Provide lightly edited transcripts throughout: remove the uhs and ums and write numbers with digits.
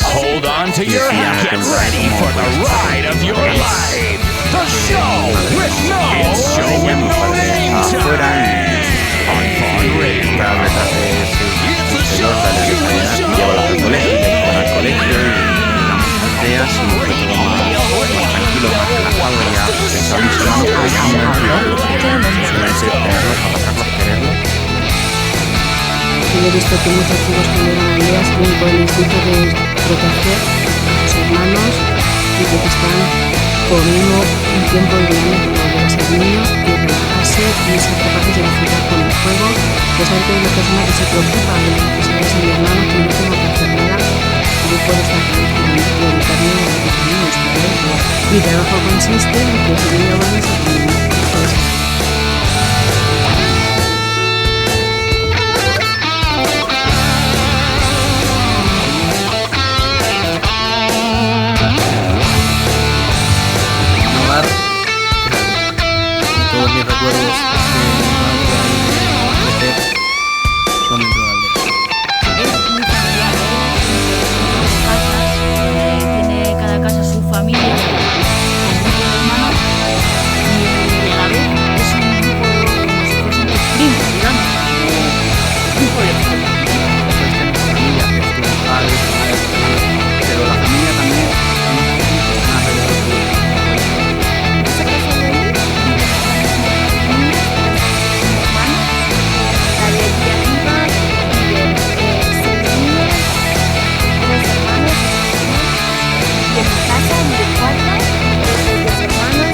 Hold on to your hat. Get ready for the ride of your life. The show with no name time. On Fun Radio. It's the show with no name time. Ideas y un método más tranquilo, más relajado, ya pensando en semana por ejemplo, simplemente tenerlos, abrazarlos, quererlos. Yo he visto que muchos chicos cuando van a aldeas vienen con el instinto de proteger a sus hermanos y que están poniendo un tiempo en el año para volver a ser niños y relajarse y ser capaces de disfrutar con el juego, de saber que hay una persona que se preocupa de las necesidades de mi hermano, que no tengo que hacer nada. Yo puedo estar trabajando y dedicarme a lo que tenemos que ver. Mi trabajo consiste en que si yo van a ser Innovar, todos mis recuerdos de crecer son dentro de la aldea. Tiene cada casa su familia, un grupo de hermanos, y a la vez es un grupo como si fuesen tus primos, digamos, un pueblo. Familia, que es tu padre, tu madre, tu hermano, pero la familia también es más alrededor de Esa casa de ahí, mi hermano, la de aquí arriba, viven 6 niños, 3 hermanos, y en mi casa, en mi cuarto, 3 hermanos.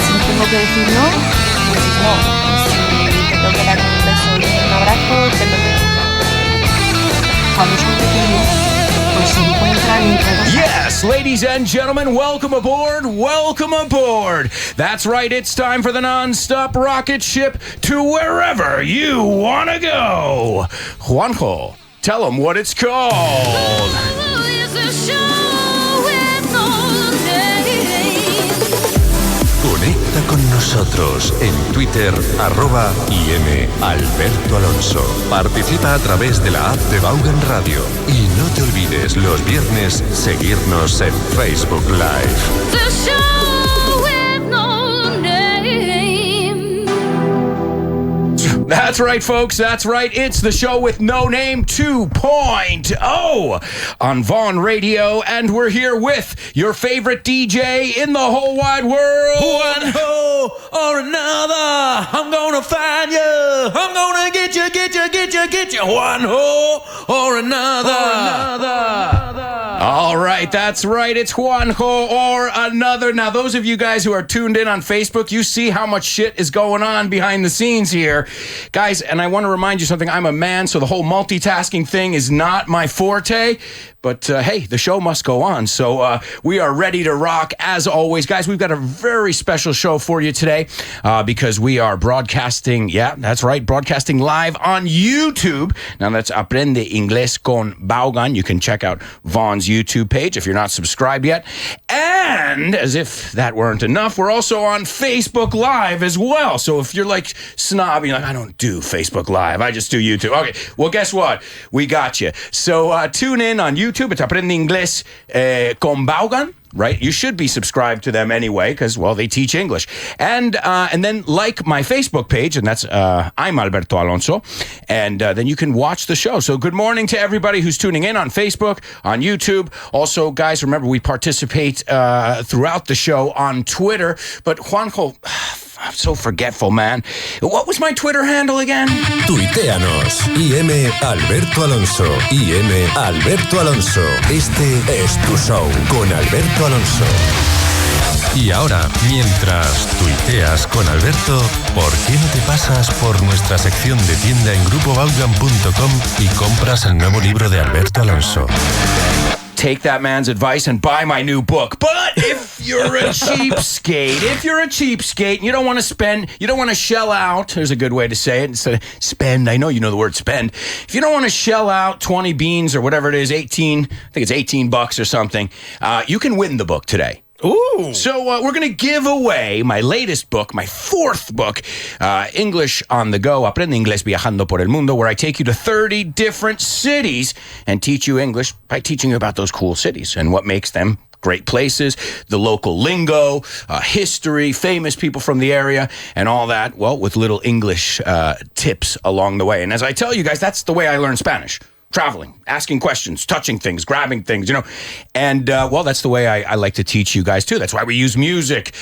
Si tengo que decir no, pues no. Si te tengo que dar un beso y un abrazo, te lo doy. Cuando son pequeños, pues se encuentran entre dos. Yes, ladies and gentlemen, welcome aboard, welcome aboard. That's right, it's time for the non-stop rocket ship to wherever you want to go. Juanjo, tell them what it's called. Conecta con nosotros en Twitter, @IMAlbertoAlonso. Participa a través de la app de Vaughan Radio. Y no te olvides los viernes seguirnos en Facebook Live. That's right, folks. That's right. It's the show with no name 2.0 on Vaughn Radio. And we're here with your favorite DJ in the whole wide world. One hole or another, I'm gonna find you. I'm gonna get you. One hole or another. All right, that's right. It's Juanjo or another. Now, those of you guys who are tuned in on Facebook, you see how much shit is going on behind the scenes here. Guys, and I want to remind you something. I'm a man, so the whole multitasking thing is not my forte. But, hey, the show must go on. So we are ready to rock as always. Guys, we've got a very special show for you today because we are broadcasting, yeah, that's right, broadcasting live on YouTube. Now, that's Aprende Inglés con Vaughan. You can check out Vaughn's YouTube page if you're not subscribed yet. And, as if that weren't enough, we're also on Facebook Live as well. So if you're like snobby, like, I don't do Facebook Live, I just do YouTube. Okay, well, guess what? We got you. So tune in on YouTube. It's Aprende Inglés con Vaughan. Right? You should be subscribed to them anyway because, well, they teach English. And then like my Facebook page, and that's I'm Alberto Alonso, and then you can watch the show. So good morning to everybody who's tuning in on Facebook, on YouTube. Also, guys, remember, we participate throughout the show on Twitter. But Juanjo, I'm so forgetful, man. What was my Twitter handle again? Tuiteanos, IM Alberto Alonso, IM Alberto Alonso. Este es tu show con Alberto Alonso. Y ahora, mientras tuiteas con Alberto, ¿por qué no te pasas por nuestra sección de tienda en grupovaughan.com y compras el nuevo libro de Alberto Alonso? Take that man's advice and buy my new book. But if you're a cheapskate, and you don't want to spend, you don't want to shell out, there's a good way to say it, instead of spend, I know you know the word spend. If you don't want to shell out 20 beans or whatever it is, 18, I think it's $18 or something, you can win the book today. Ooh. So we're going to give away my latest book, my fourth book, English on the Go, Aprende Inglés Viajando por el Mundo, where I take you to 30 different cities and teach you English by teaching you about those cool cities and what makes them great places, the local lingo, history, famous people from the area, and all that, well, with little English tips along the way. And as I tell you guys, that's the way I learn Spanish. Traveling, asking questions, touching things, grabbing things, And, well, that's the way I like to teach you guys, too. That's why we use music,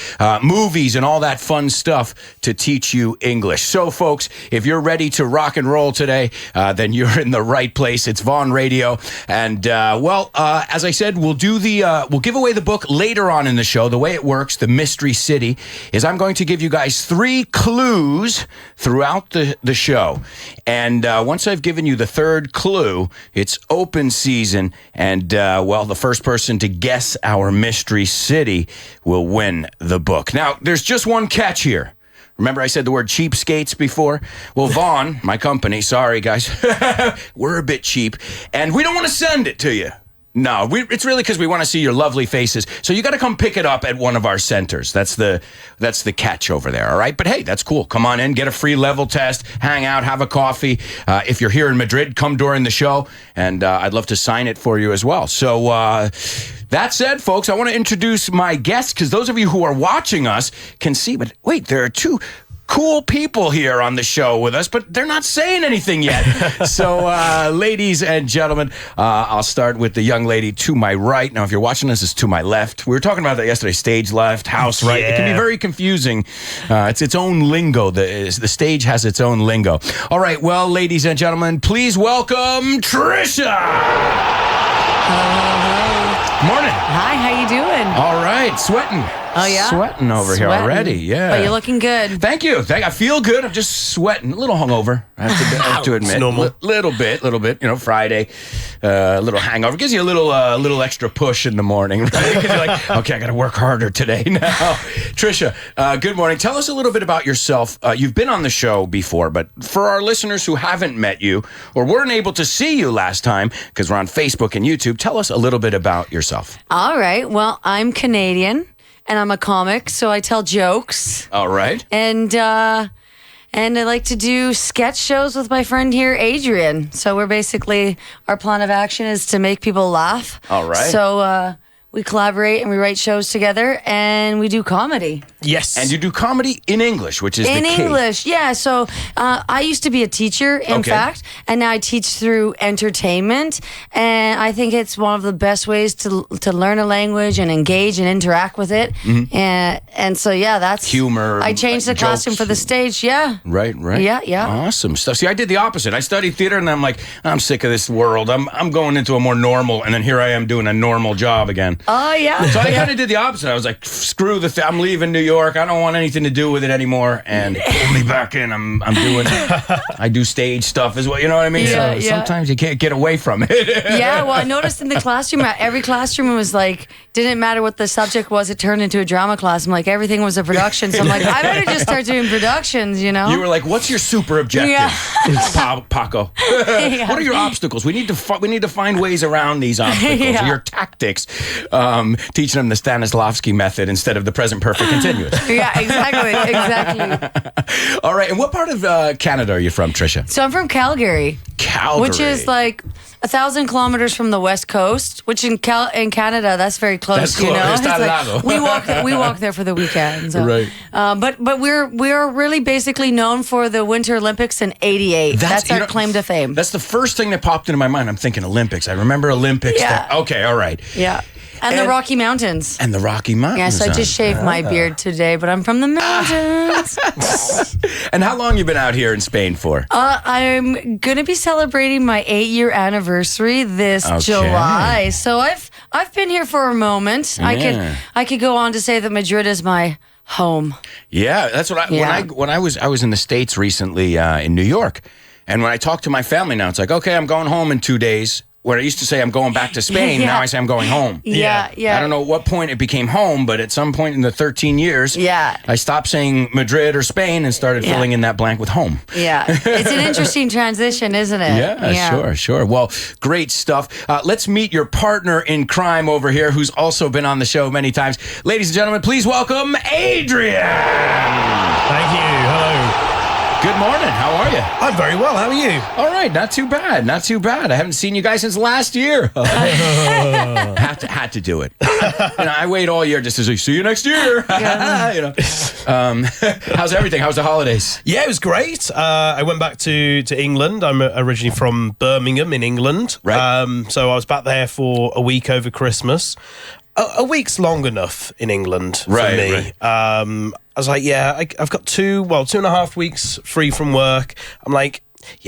movies, and all that fun stuff to teach you English. So, folks, if you're ready to rock and roll today, then you're in the right place. It's Vaughn Radio. And, as I said, we'll give away the book later on in the show. The way it works, the Mystery City, is I'm going to give you guys 3 clues throughout the show. And once I've given you the third clue, it's open season, and, the first person to guess our mystery city will win the book. Now, there's just one catch here. Remember I said the word cheapskates before? Well, Vaughn, my company, sorry, guys, we're a bit cheap, and we don't want to send it to you. No, it's really because we want to see your lovely faces. So you got to come pick it up at one of our centers. That's the catch over there, all right? But hey, that's cool. Come on in, get a free level test, hang out, have a coffee. If you're here in Madrid, come during the show, and I'd love to sign it for you as well. So that said, folks, I want to introduce my guests, because those of you who are watching us can see, but wait, there are 2 cool people here on the show with us, but they're not saying anything yet. So, ladies and gentlemen, I'll start with the young lady to my right. Now, if you're watching this, it's to my left. We were talking about that yesterday, stage left, house right. It can be very confusing. It's its own lingo. The stage has its own lingo. All right, well, ladies and gentlemen, please welcome Trisha. Morning. Hi, how you doing? All right, sweating. Oh, yeah? Sweating over here already, yeah. But you're looking good. Thank you. I feel good. I'm just sweating. A little hungover, I have to admit. It's normal. Little bit. Friday. A little hangover. Gives you a little extra push in the morning, right? Because you're like, okay, I got to work harder today now. Trisha, good morning. Tell us a little bit about yourself. You've been on the show before, but for our listeners who haven't met you or weren't able to see you last time, because we're on Facebook and YouTube, tell us a little bit about yourself. All right. Well, I'm Canadian. And I'm a comic, so I tell jokes. All right. And I like to do sketch shows with my friend here, Adrian. So we're basically, our plan of action is to make people laugh. All right. So we collaborate and we write shows together and we do comedy. Yes. And you do comedy in English, which is in the key. English, yeah. So I used to be a teacher, in fact, and now I teach through entertainment. And I think it's one of the best ways to learn a language and engage and interact with it. Mm-hmm. And so, yeah, that's humor. I changed the costume for the stage. Yeah. Right. Yeah. Awesome stuff. See, I did the opposite. I studied theater, and I'm like, I'm sick of this world. I'm going into a more normal, and then here I am doing a normal job again. Oh, yeah. So I kind of did the opposite. I was like, screw the I'm leaving New York. I don't want anything to do with it anymore. And pull me back in. I'm doing, I do stage stuff as well. You know what I mean? Yeah, so sometimes you can't get away from it. Yeah, well, I noticed in the classroom, every classroom was like, didn't matter what the subject was, it turned into a drama class. I'm like, everything was a production. So I'm like, I better just start doing productions, You were like, what's your super objective? Yeah. Paco. What are your obstacles? We need to find ways around these obstacles. Yeah. Your tactics. Teaching them the Stanislavski method instead of the present perfect continuous. Yeah, exactly. All right, and what part of Canada are you from, Trisha? So I'm from Calgary. Which is like 1,000 kilometers from the West Coast, which in Canada, that's very close. That's close. It's like, we walk there for the weekend. So. Right. But we're really basically known for the Winter Olympics in '88. That's our claim to fame. That's the first thing that popped into my mind. I'm thinking Olympics. I remember Olympics. Yeah. Okay, all right. Yeah. And the Rocky Mountains. And the Rocky Mountains. Yes, I just shaved my beard today, but I'm from the mountains. And how long you been out here in Spain for? I'm going to be celebrating my 8-year anniversary this July. So I've been here for a moment. Yeah. I could go on to say that Madrid is my home. Yeah, that's what when I was in the States recently in New York. And when I talk to my family now, it's like, okay, I'm going home in 2 days. where I used to say I'm going back to Spain, Yeah. now I say I'm going home. Yeah. I don't know at what point it became home, but at some point in the 13 years, Yeah. I stopped saying Madrid or Spain and started filling in that blank with home. Yeah. It's an interesting transition, isn't it? Yeah, sure. Well, great stuff. Let's meet your partner in crime over here, who's also been on the show many times. Ladies and gentlemen, please welcome Adrian. Thank you. Hello. Good morning. How are you? I'm very well. How are you? All right, not too bad. Not too bad. I haven't seen you guys since last year. had to do it. I wait all year just to say, see you next year. How's everything? How's the holidays? Yeah, it was great. I went back to England. I'm originally from Birmingham in England. Right. So I was back there for a week over Christmas. A week's long enough in England for me. Right. I was like, I've got 2.5 weeks free from work. I'm like,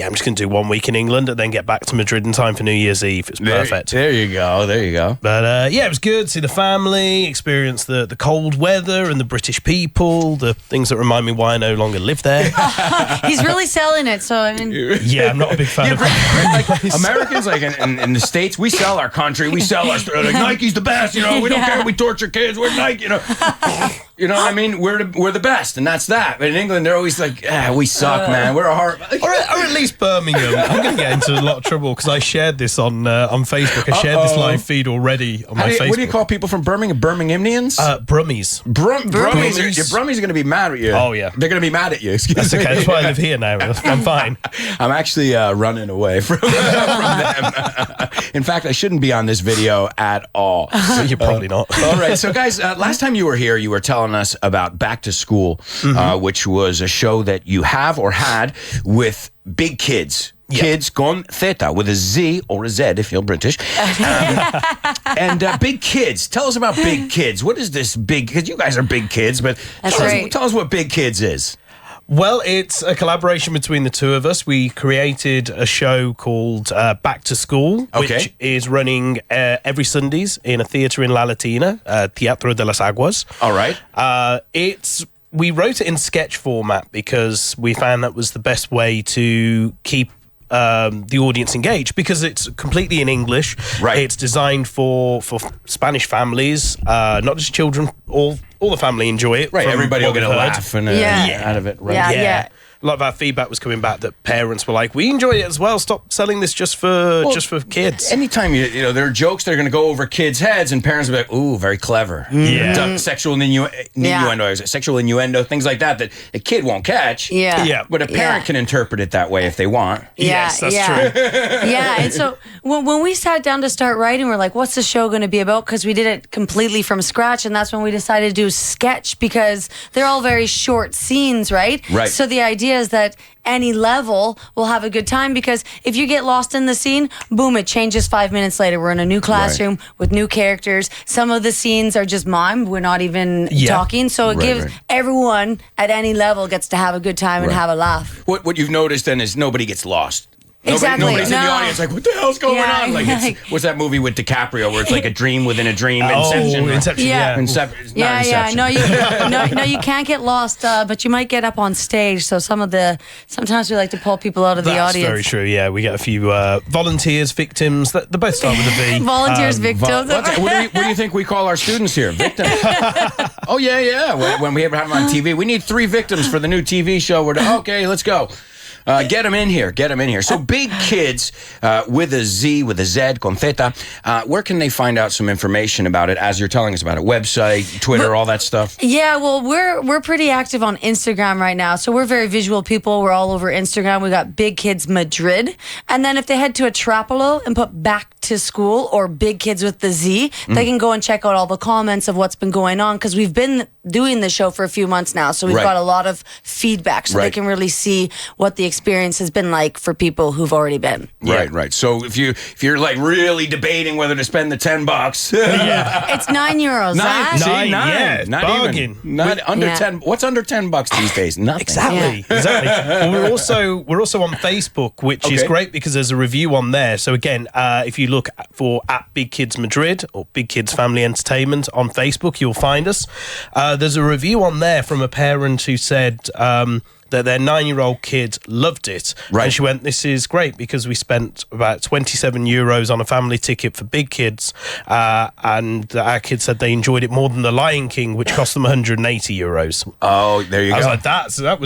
I'm just going to do 1 week in England and then get back to Madrid in time for New Year's Eve. It's perfect. There you go. But it was good. See the family, experience the cold weather and the British people, the things that remind me why I no longer live there. He's really selling it. So I mean, Yeah, I'm not a big fan of Like Americans, like in the States, we sell our country. We sell our like Nike's the best. We don't care. We torture kids. We're Nike. You know what I mean? We're the best, and that's that. But in England, they're always like, we suck, man. We're a hard. or at least Birmingham. I'm going to get into a lot of trouble because I shared this on Facebook. I shared this live feed already on my Facebook. What do you call people from Birmingham? Birminghamians? Brummies. Brummies. Your Brummies are going to be mad at you. Oh, yeah. They're going to be mad at you. Excuse That's me. okay. That's why I live here now. I'm fine. I'm actually running away from them. In fact, I shouldn't be on this video at all. You're probably not. All right. So, guys, last time you were here, you were telling us about Back to School, which was a show that you have or had with big kids. Yep. Kids con theta, with a Z or a Z if you're British. And big kids. Tell us about big kids. What is this big? Because you guys are big kids, but tell us what big kids is. Well, it's a collaboration between the two of us. We created a show called Back to School, which is running every Sundays in a theatre in La Latina, Teatro de las Aguas. All right. We wrote it in sketch format because we found that was the best way to keep the audience engaged, because it's completely in English. Right. It's designed for Spanish families, not just children. All the family enjoy it. Right. Everybody will get a laugh and out of it. Right. Yeah. A lot of our feedback was coming back that parents were like, we enjoy it as well. Stop selling this just for kids. Anytime there are jokes that are going to go over kids' heads, and parents will be like, "Ooh, very clever." Yeah. Sexual innuendo, things like that a kid won't catch. Yeah. But a parent can interpret it that way if they want. Yes, that's true. Yeah, and so when we sat down to start writing, we're like, what's the show going to be about? Because we did it completely from scratch, and that's when we decided to do sketch, because they're all very short scenes, right? Right. So the idea is that any level will have a good time, because if you get lost in the scene, boom, it changes 5 minutes later. We're in a new classroom with new characters. Some of the scenes are just mimed. We're not even talking. So it gives everyone at any level gets to have a good time and have a laugh. What you've noticed then is nobody gets lost. Exactly. Nobody's in the audience like, what the hell's going on? Like, what's that movie with DiCaprio where it's like a dream within a dream? Inception. Inception. Yeah. Inception. No, you can't get lost, but you might get up on stage. So sometimes we like to pull people out of the audience. That's very true. Yeah, we get a few volunteers, victims. They both start with a V. Volunteers, victims. What do you think we call our students here? Victims. Oh yeah. When we ever have them on TV, we need 3 victims for the new TV show. Okay, let's go. Get them in here. So big kids with a Z, with a Z, con theta. Where can they find out some information about it as you're telling us about it? Website, Twitter, all that stuff? Yeah, well, we're pretty active on Instagram right now. So we're very visual people. We're all over Instagram. We got Big Kids Madrid. And then if they head to Atrapolo and put Back to School or Big Kids with the Z, they can go and check out all the comments of what's been going on, because we've been doing the show for a few months now. So we've got a lot of feedback, so they can really see what the experience has been like for people who've already been. Right. So if you're like really debating whether to spend the $10, it's €9. Nine, yeah, not bargain. even. Not under 10. What's under $10 these days? Nothing. Exactly. Well, we're also on Facebook, which is great because there's a review on there. So again, if you look for @Big Kids Madrid or Big Kids Family Entertainment on Facebook, you'll find us. There's a review on there from a parent who said, that their 9-year-old kid loved it. Right. And she went, this is great because we spent about 27 euros on a family ticket for big kids. And our kids said they enjoyed it more than The Lion King, which cost them 180 euros. Oh, there you I was go. like, that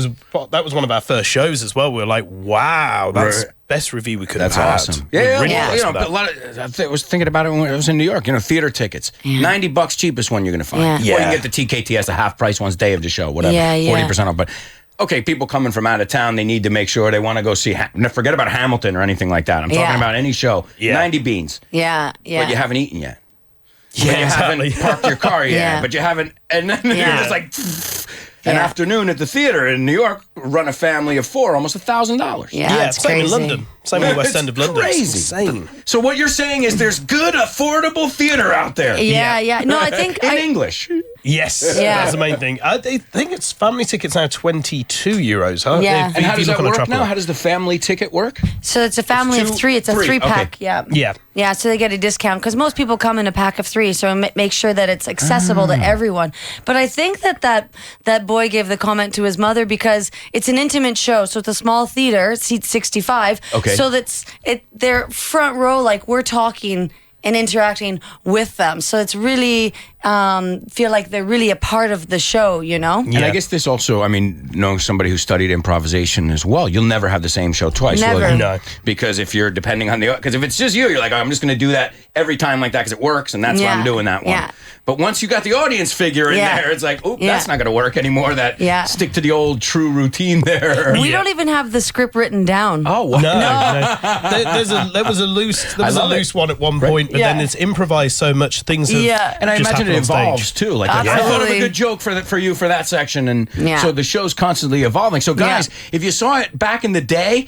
was one of our first shows as well. We were like, wow, that's best review we could That's have had. awesome. We're Yeah, really well, impressed with that. a lot of, I was thinking about it when I was in New York. Theater tickets, $90 cheapest one you're going to find. Yeah. Or you Yeah. can get the TKTS, the half price ones, day of the show, whatever, Yeah, yeah. 40% off. But okay, people coming from out of town, they need to make sure they want to go see. Forget about Hamilton or anything like that. I'm talking Yeah. about any show. Yeah. 90 beans, Yeah, yeah. but you haven't eaten yet. Yeah, But you exactly. haven't parked your car yet. Yeah. But you haven't, and then you're Yeah. just like. An Yeah. afternoon at the theater in New York, run a family of 4, almost $1,000. Yeah, Yeah, it's same crazy. in London. Same in the West It's End of London. crazy. It's insane. So what you're saying is there's good, affordable theater out there. Yeah. No, I think in English. Yes, Yeah. that's the main thing. I think it's family tickets now 22 euros, huh? Yeah. If And how you does look that on a work travel. now? How does the family ticket work? so. It's a family It's of 3. It's a three, 3-pack. okay. Yeah. Yeah. Yeah, so they get a discount because most people come in a pack of 3, so make sure that it's accessible to everyone. But I think that boy gave the comment to his mother because it's an intimate show, so it's a small theater, seats 65. Okay. So they're front row, like we're talking and interacting with them. So it's really feel like they're really a part of the show, you know? And I guess this also, knowing somebody who studied improvisation as well, you'll never have the same show twice, will Never. you? No. Because if you're depending on because if it's just you're like, oh, I'm just going to do that every time like that because it works, and that's why I'm Yeah. doing that one. Yeah. But once you got the audience figure in Yeah. there, it's like, oh, Yeah. that's not going to work anymore. That Yeah. stick to the old true routine there. We don't even have the script written down. Oh, wow. No. There was a loose one at one point, but Yeah. then it's improvised so much things have Yeah. And I just imagine it happened on evolves stage. too. Like I thought of a Absolutely. good joke for you for that section, and Yeah. so the show's constantly evolving. So guys, Yeah. if you saw it back in the day,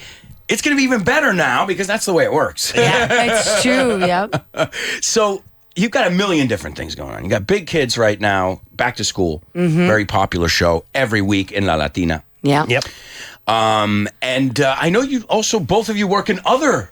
it's going to be even better now because that's the way it works. Yeah, it's true. Yep. So you've got a million different things going on. You got Big Kids right now, back to school, very popular show every week in La Latina. Yeah. Yep. And I know you also, both of you work in other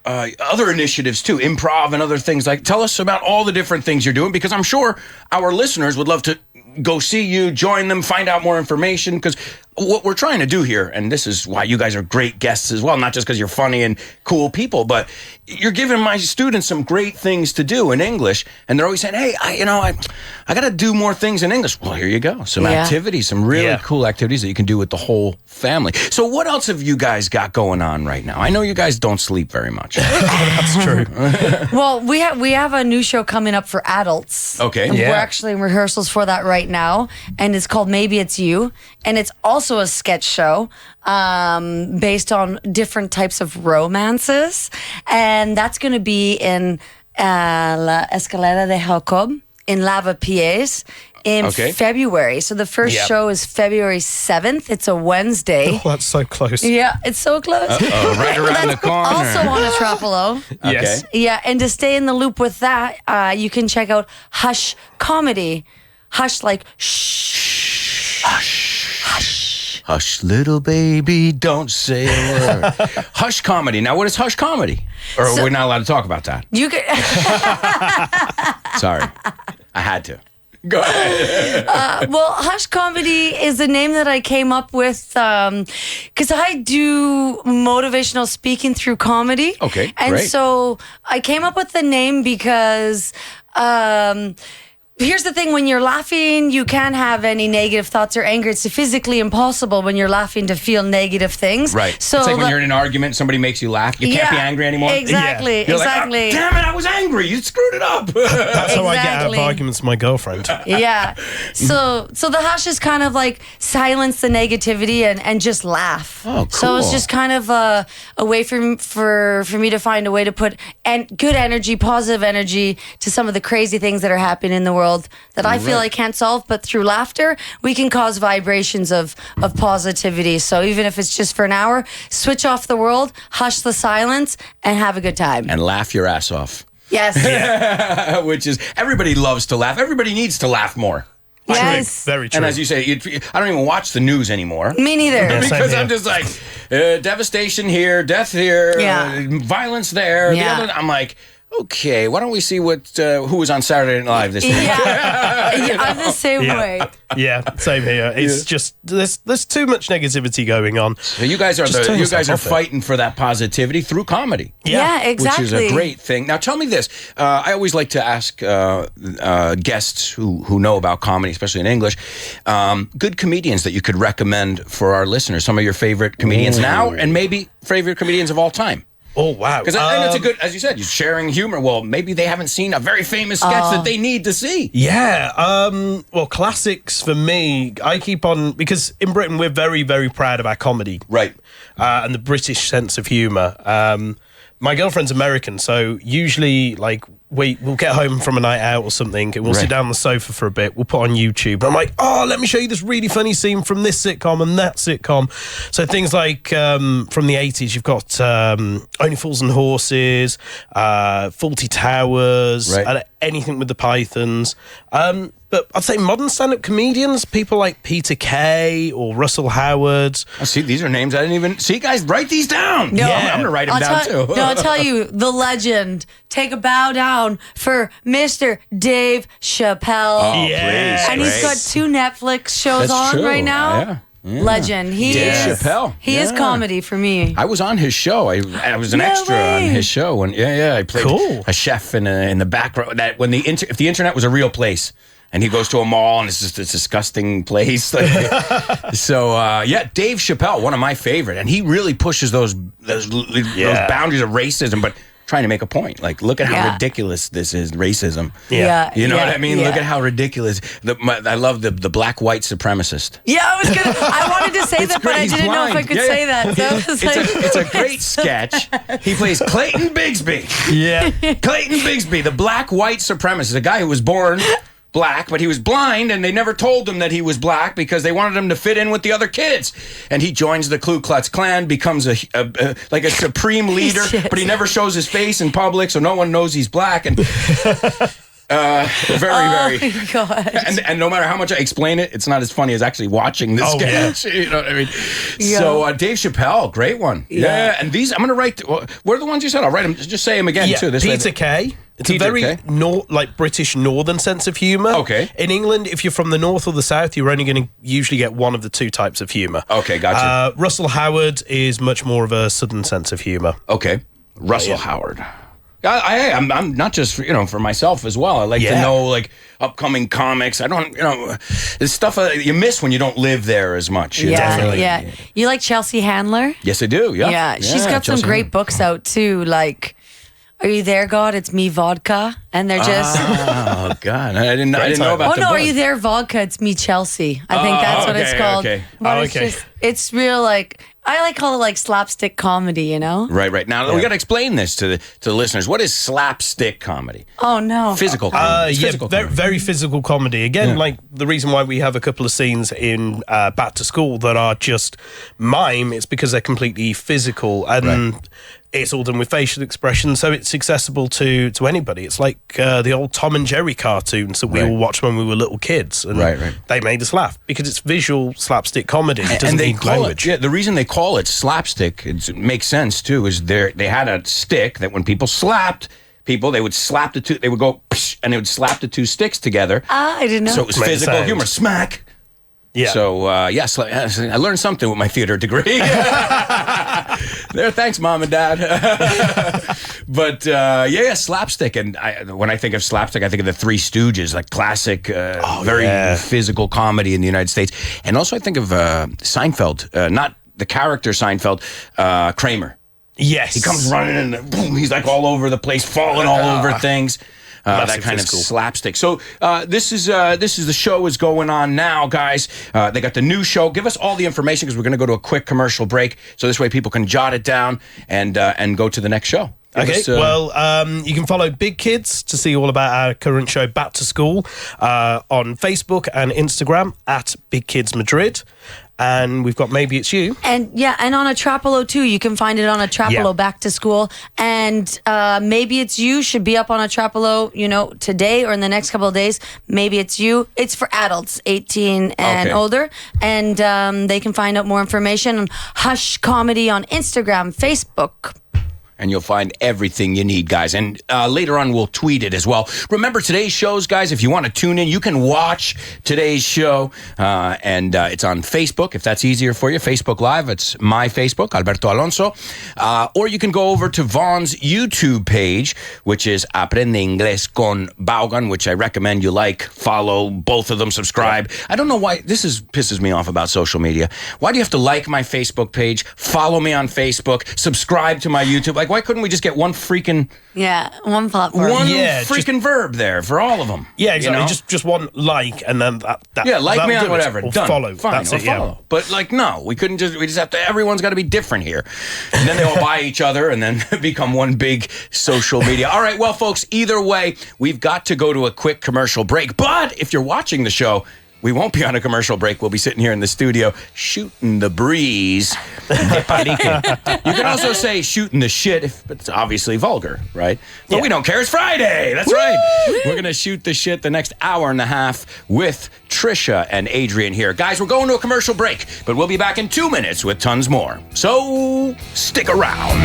initiatives too, improv and other things. Like, tell us about all the different things you're doing, because I'm sure our listeners would love to go see you, join them, find out more information, because what we're trying to do here, and this is why you guys are great guests as well, not just because you're funny and cool people, but you're giving my students some great things to do in English, and they're always saying, hey, I got to do more things in English. Well, here you go. Some Yeah. activities, some really cool activities that you can do with the whole family. So what else have you guys got going on right now? I know you guys don't sleep very much. That's true. Well, we have a new show coming up for adults. Okay. And Yeah. we're actually in rehearsals for that right now, and it's called Maybe It's You, and it's also a sketch show based on different types of romances, and that's going to be in La Escalera de Jacob in Lavapiés in February. So the first show is February 7th. It's a Wednesday. Oh, that's so close. Yeah, it's so close. Right around the corner. Also on a Trapolo. Yes. Yeah, and to stay in the loop with that, you can check out Hush Comedy. Hush, like shh. Hush, little baby, don't say a word. Hush Comedy. Now, what is Hush Comedy? Or we're not allowed to talk about that? You can. Sorry. I had to. Go ahead. Well, Hush Comedy is a name that I came up with because I do motivational speaking through comedy. Okay, and great. so I came up with the name because. Here's the thing, when you're laughing, you can't have any negative thoughts or anger. It's physically impossible when you're laughing to feel negative things. Right. So it's like when you're in an argument, somebody makes you laugh. You can't be angry anymore. Exactly. You're like, Exactly. "Oh, damn it, I was angry. You screwed it up. That's how I get out of Exactly. arguments with my girlfriend. Yeah. So the hush is kind of like silence the negativity and just laugh. Oh, So it's cool. just kind of a way for me to find a way to put good energy, positive energy to some of the crazy things that are happening in the world that I feel I can't solve, but through laughter, we can cause vibrations of positivity. So even if it's just for an hour, switch off the world, hush the silence, and have a good time. And laugh your ass off. Yes. Which is, everybody loves to laugh. Everybody needs to laugh more. Yes. Very true. And as you say, I don't even watch the news anymore. Me neither. same Because here. I'm just like, devastation here, death here, Yeah. violence there. Yeah. The other, I'm like, Okay, why don't we see who was on Saturday Night Live this week? Yeah, I'm the same way. Yeah, same here. It's just there's too much negativity going on. So you guys are fighting for that positivity through comedy. Yeah, exactly. Which is a great thing. Now tell me this. I always like to ask guests who know about comedy, especially in English, good comedians that you could recommend for our listeners. Some of your favorite comedians now and maybe favorite comedians of all time. Oh, wow. Because I know it's a good, as you said, you're sharing humor. Well, maybe they haven't seen a very famous sketch that they need to see. Yeah. Well, classics for me, I keep on, because in Britain, we're very, very proud of our comedy. Right. And the British sense of humour. My girlfriend's American, so usually, like, we'll get home from a night out or something, and we'll sit down on the sofa for a bit. We'll put on YouTube. And I'm like, let me show you this really funny scene from this sitcom and that sitcom. So things like from the 80s, you've got Only Fools and Horses, Fawlty Towers, anything with the Pythons. But I'd say modern stand-up comedians, people like Peter Kay or Russell Howard. Oh, see, these are names I didn't even... See, guys, write these down. No, I'm going to write them down, too. No, I'll tell you, the legend. Take a bow down for Mr. Dave Chappelle. Oh, please. And he's got 2 Netflix shows on right now. Yeah. Legend. He Dave is Chappelle. He is comedy for me. I was on his show. I was an extra on his show. And I played a chef in the background. That when if the internet was a real place. And he goes to a mall, and it's just a disgusting place. So, Dave Chappelle, one of my favorite, and he really pushes those boundaries of racism, but trying to make a point. Like, look at how ridiculous this is, racism. You know what I mean? Look at how ridiculous. I love the black white supremacist. Yeah, I wanted to say that, but I didn't know if I could say that. So it's a great sketch. He plays Clayton Bigsby. Yeah. Clayton Bigsby, the black white supremacist, a guy who was born black, but he was blind, and they never told him that he was black because they wanted him to fit in with the other kids. And he joins the Ku Klux Klan, becomes a supreme leader, but he never shows his face in public, so no one knows he's black. And very. Oh my God. And no matter how much I explain it, it's not as funny as actually watching this sketch. You know what I mean? Yeah. So Dave Chappelle, great one. Yeah. And these, I'm going to write. What are the ones you said? I'll write them. Just say them again too. This Peter Kay. It's a very British northern sense of humour. Okay. In England, if you're from the north or the south, you're only going to usually get one of the 2 types of humour. Okay, gotcha. Russell Howard is much more of a southern sense of humour. Okay. Russell Howard. I'm not just for myself as well. I like to know upcoming comics. I don't there's stuff you miss when you don't live there as much. Yeah. You like Chelsea Handler? Yes, I do. Yeah. She's got some great books out too. Like, Are You There, God? It's Me, Vodka, and they're just. Oh God, I didn't know about. Oh no, Are You There, Vodka? It's Me, Chelsea. I think that's what it's called. Okay. But it's real I call it slapstick comedy, you know? Right. Now, we got to explain this to the listeners. What is slapstick comedy? Oh, no. Physical comedy. Very physical comedy. Again, the reason why we have a couple of scenes in Back to School that are just mime, it's because they're completely physical. And it's all done with facial expression, so it's accessible to anybody. It's like the old Tom and Jerry cartoons that we all watched when we were little kids. And they made us laugh because it's visual slapstick comedy. It doesn't need language. The reason they call it slapstick, it makes sense too, is they had a stick that when people slapped people, they would slap they would go, psh, and they would slap the 2 sticks together. I didn't know. So it was physical humor. Smack. Yeah. So, I learned something with my theater degree. Thanks, Mom and Dad. But, slapstick. And when I think of slapstick, I think of the Three Stooges, like classic, very physical comedy in the United States. And also I think of Seinfeld, not the character Seinfeld, Kramer. Yes. He comes running and boom, he's all over the place, falling all over things. That kind of slapstick. So this is the show is going on now, guys. They got the new show. Give us all the information because we're going to go to a quick commercial break. So this way people can jot it down and go to the next show. You can follow Big Kids to see all about our current show, Back to School, on Facebook and Instagram at Big Kids Madrid. And we've got Maybe It's You. And on Atrapolo too. You can find it on Atrapolo Back to School. And Maybe It's You should be up on Atrapolo, today or in the next couple of days. Maybe It's You. It's for adults, 18 and older. And they can find out more information on Hush Comedy on Instagram, Facebook. and you'll find everything you need, guys. And later on, we'll tweet it as well. Remember, today's shows, guys, if you want to tune in, you can watch today's show, and it's on Facebook, if that's easier for you. Facebook Live, it's my Facebook, Alberto Alonso. Or you can go over to Vaughn's YouTube page, which is Aprende Inglés con Vaughan, which I recommend you like, follow both of them, subscribe. I don't know why, pisses me off about social media. Why do you have to like my Facebook page, follow me on Facebook, subscribe to my YouTube? Like, why couldn't we just get one freaking... Yeah, one platform. Freaking verb there for all of them. Yeah, exactly. You know? Just one like, and then that like me on whatever. Or done. Follow. Fine, That's it, follow. yeah. But like, no, we just have to, everyone's got to be different here. And then they all buy each other and then become one big social media. All right, well, folks, either way, we've got to go to a quick commercial break. But if you're watching the show, we won't be on a commercial break. We'll be sitting here in the studio shooting the breeze. You can also say shooting the shit, but it's obviously vulgar, right? But we don't care. It's Friday. That's right. We're going to shoot the shit the next hour and a half with Trisha and Adrian here. Guys, we're going to a commercial break, but we'll be back in 2 minutes with tons more. So stick around.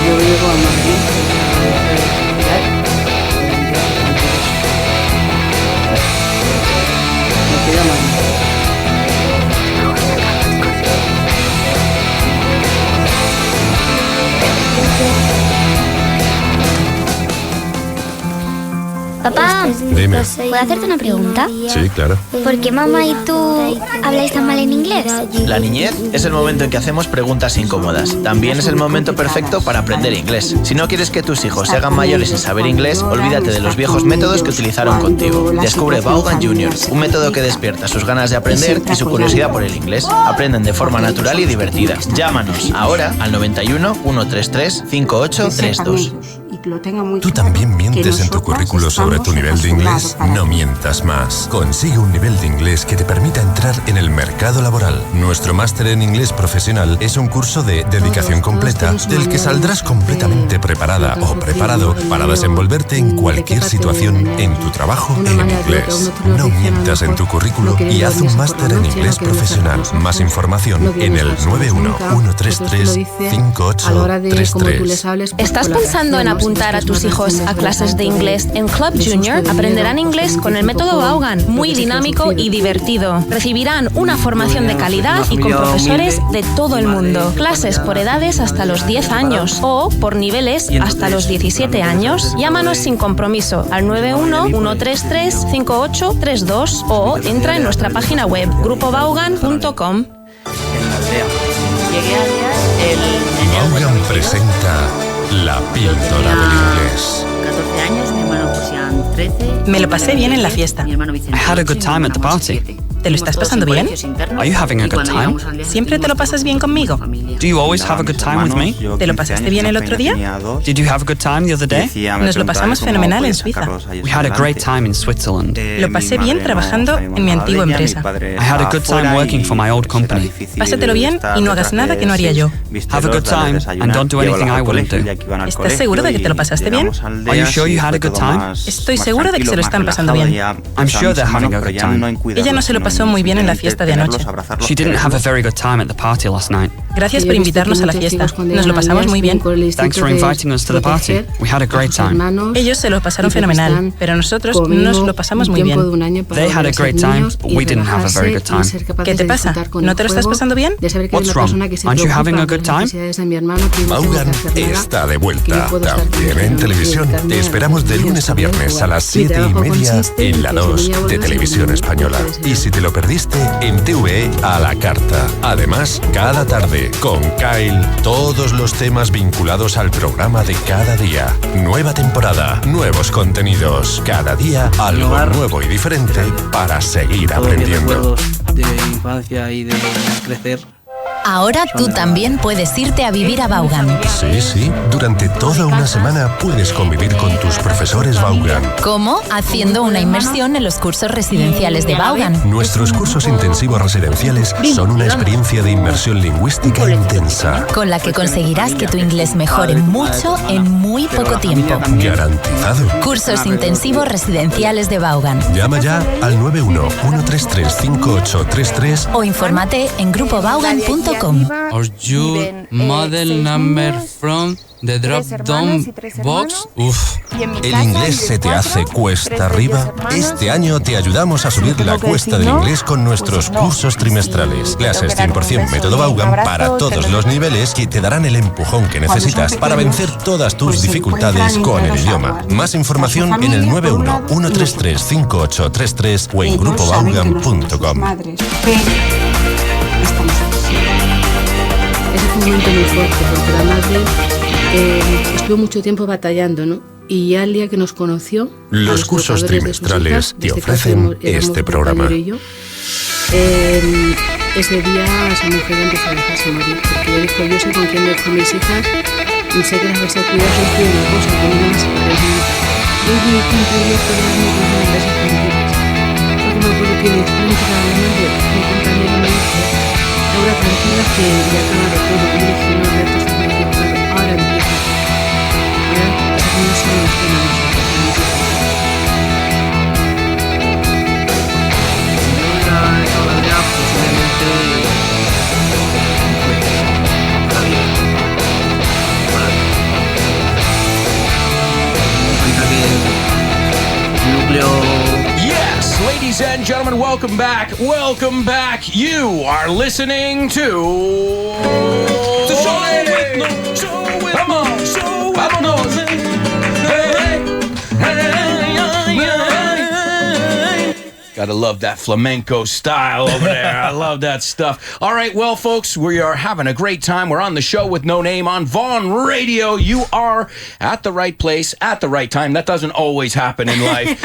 Yo llego a Madrid, me quedo a Madrid. Papá, Dime. ¿puedo hacerte una pregunta? Sí, claro. ¿Por qué mamá y tú habláis tan mal en inglés? La niñez es el momento en que hacemos preguntas incómodas. También es el momento perfecto para aprender inglés. Si no quieres que tus hijos se hagan mayores sin saber inglés, olvídate de los viejos métodos que utilizaron contigo. Descubre Vaughan Jr., un método que despierta sus ganas de aprender y su curiosidad por el inglés. Aprenden de forma natural y divertida. Llámanos ahora al 91 133 5832. ¿Tú también mientes en tu currículo sobre tu nivel de inglés? No mientas más. Consigue un nivel de inglés que te permita entrar en el mercado laboral. Nuestro máster en inglés profesional es un curso de dedicación completa del que saldrás completamente preparada o preparado para desenvolverte en cualquier situación en tu trabajo en inglés. No mientas en tu currículo y haz un máster en inglés profesional. Más información en el 91 133 5833. ¿Estás pensando en apuntar a tus hijos a clases de inglés en Club Junior? Aprenderán inglés con el método Vaughan, muy dinámico y divertido. Recibirán una formación de calidad y con profesores de todo el mundo. Clases por edades hasta los 10 años o por niveles hasta los 17 años. Llámanos sin compromiso al 91 133 5832 o entra en nuestra página web grupovaughan.com. Vaughan presenta La píldora del inglés. 14 años, mi hermano Josian 13. Me lo pasé bien en la fiesta. I had a good time at the party. ¿Te lo estás pasando bien? Are you having a good time? ¿Siempre te lo pasas bien conmigo? Do you always have a good time with me? ¿Te lo pasaste bien el otro día? Did you have a good time the other day? Nos lo pasamos fenomenal en Suiza. We had a great time in Switzerland. Lo pasé bien trabajando en mi antigua empresa. I had a good time working for my old company. Pásatelo bien y no hagas nada que no haría yo. Have a good time and don't do anything I wouldn't do. ¿Estás seguro de que te lo pasaste bien? Are you sure you had a good time? Estoy seguro de que se lo están pasando bien. I'm sure they're having a good time. Ella no se lo pasó muy bien en la fiesta de anoche. She didn't have a very good time at the party last night. Gracias por invitarnos a la fiesta. Nos lo pasamos muy bien. Thanks for inviting us to the party. We had a great time. Ellos se lo pasaron fenomenal, pero nosotros nos lo pasamos muy bien. They had a great time, but we didn't have a very good time. ¿Qué te pasa? ¿No te lo estás pasando bien? What's wrong? Aren't you having a good time? Vaughan está de vuelta, también en televisión. Te esperamos de lunes a viernes a las 7:30 en la 2 de Televisión Española. Y si te lo perdiste, en TVE a la carta. Además, cada tarde, con Kyle, todos los temas vinculados al programa de cada día. Nueva temporada, nuevos contenidos. Cada día algo nuevo y diferente para seguir aprendiendo. De infancia y de crecer. Ahora tú también puedes irte a vivir a Vaughan. Sí. Durante toda una semana puedes convivir con tus profesores Vaughan. ¿Cómo? Haciendo una inmersión en los cursos residenciales de Vaughan. Nuestros cursos intensivos residenciales son una experiencia de inmersión lingüística intensa. Con la que conseguirás que tu inglés mejore mucho en muy poco tiempo. Garantizado. Cursos intensivos residenciales de Vaughan. Llama ya al 91-133-5833 o infórmate en grupovaughan.com. Are you model number from the drop-down box? Uf. ¿El inglés se te hace cuesta arriba? Este año te ayudamos a subir la cuesta del inglés con nuestros cursos trimestrales. Clases 100% método Vaughan para todos los niveles que te darán el empujón que necesitas para vencer todas tus dificultades con el idioma. Más información en el 91-133-5833 o en grupovaughan.com. Ese fue un momento muy fuerte porque la madre estuvo mucho tiempo batallando, ¿no? Y ya el día que nos conoció... Los cursos trimestrales te ofrecen este programa. Ese día esa mujer empezó a dejarse morir porque ella dijo, yo sé con quién dejo mis hijas, sé que las vais a cuidar, soy tío de cosas, que no me vas a parar nunca. Y yo todas mis gracias contigo. Porque me acuerdo que me estaba hablando de mi compañero me dijo, Laura, tranquila que ya acaba de todo. Y dije, no, Alberto, estás muy equivocado. Ahora empieza. Ahora esas niñas son las que no nosotros. Yes, ladies and gentlemen, welcome back. Welcome back. You are listening to the show. Come on, show. Vámonos. Gotta love that flamenco style over there. I love that stuff. All right, well, folks, we are having a great time. We're on the show with No Name on Vaughn Radio. You are at the right place at the right time. That doesn't always happen in life.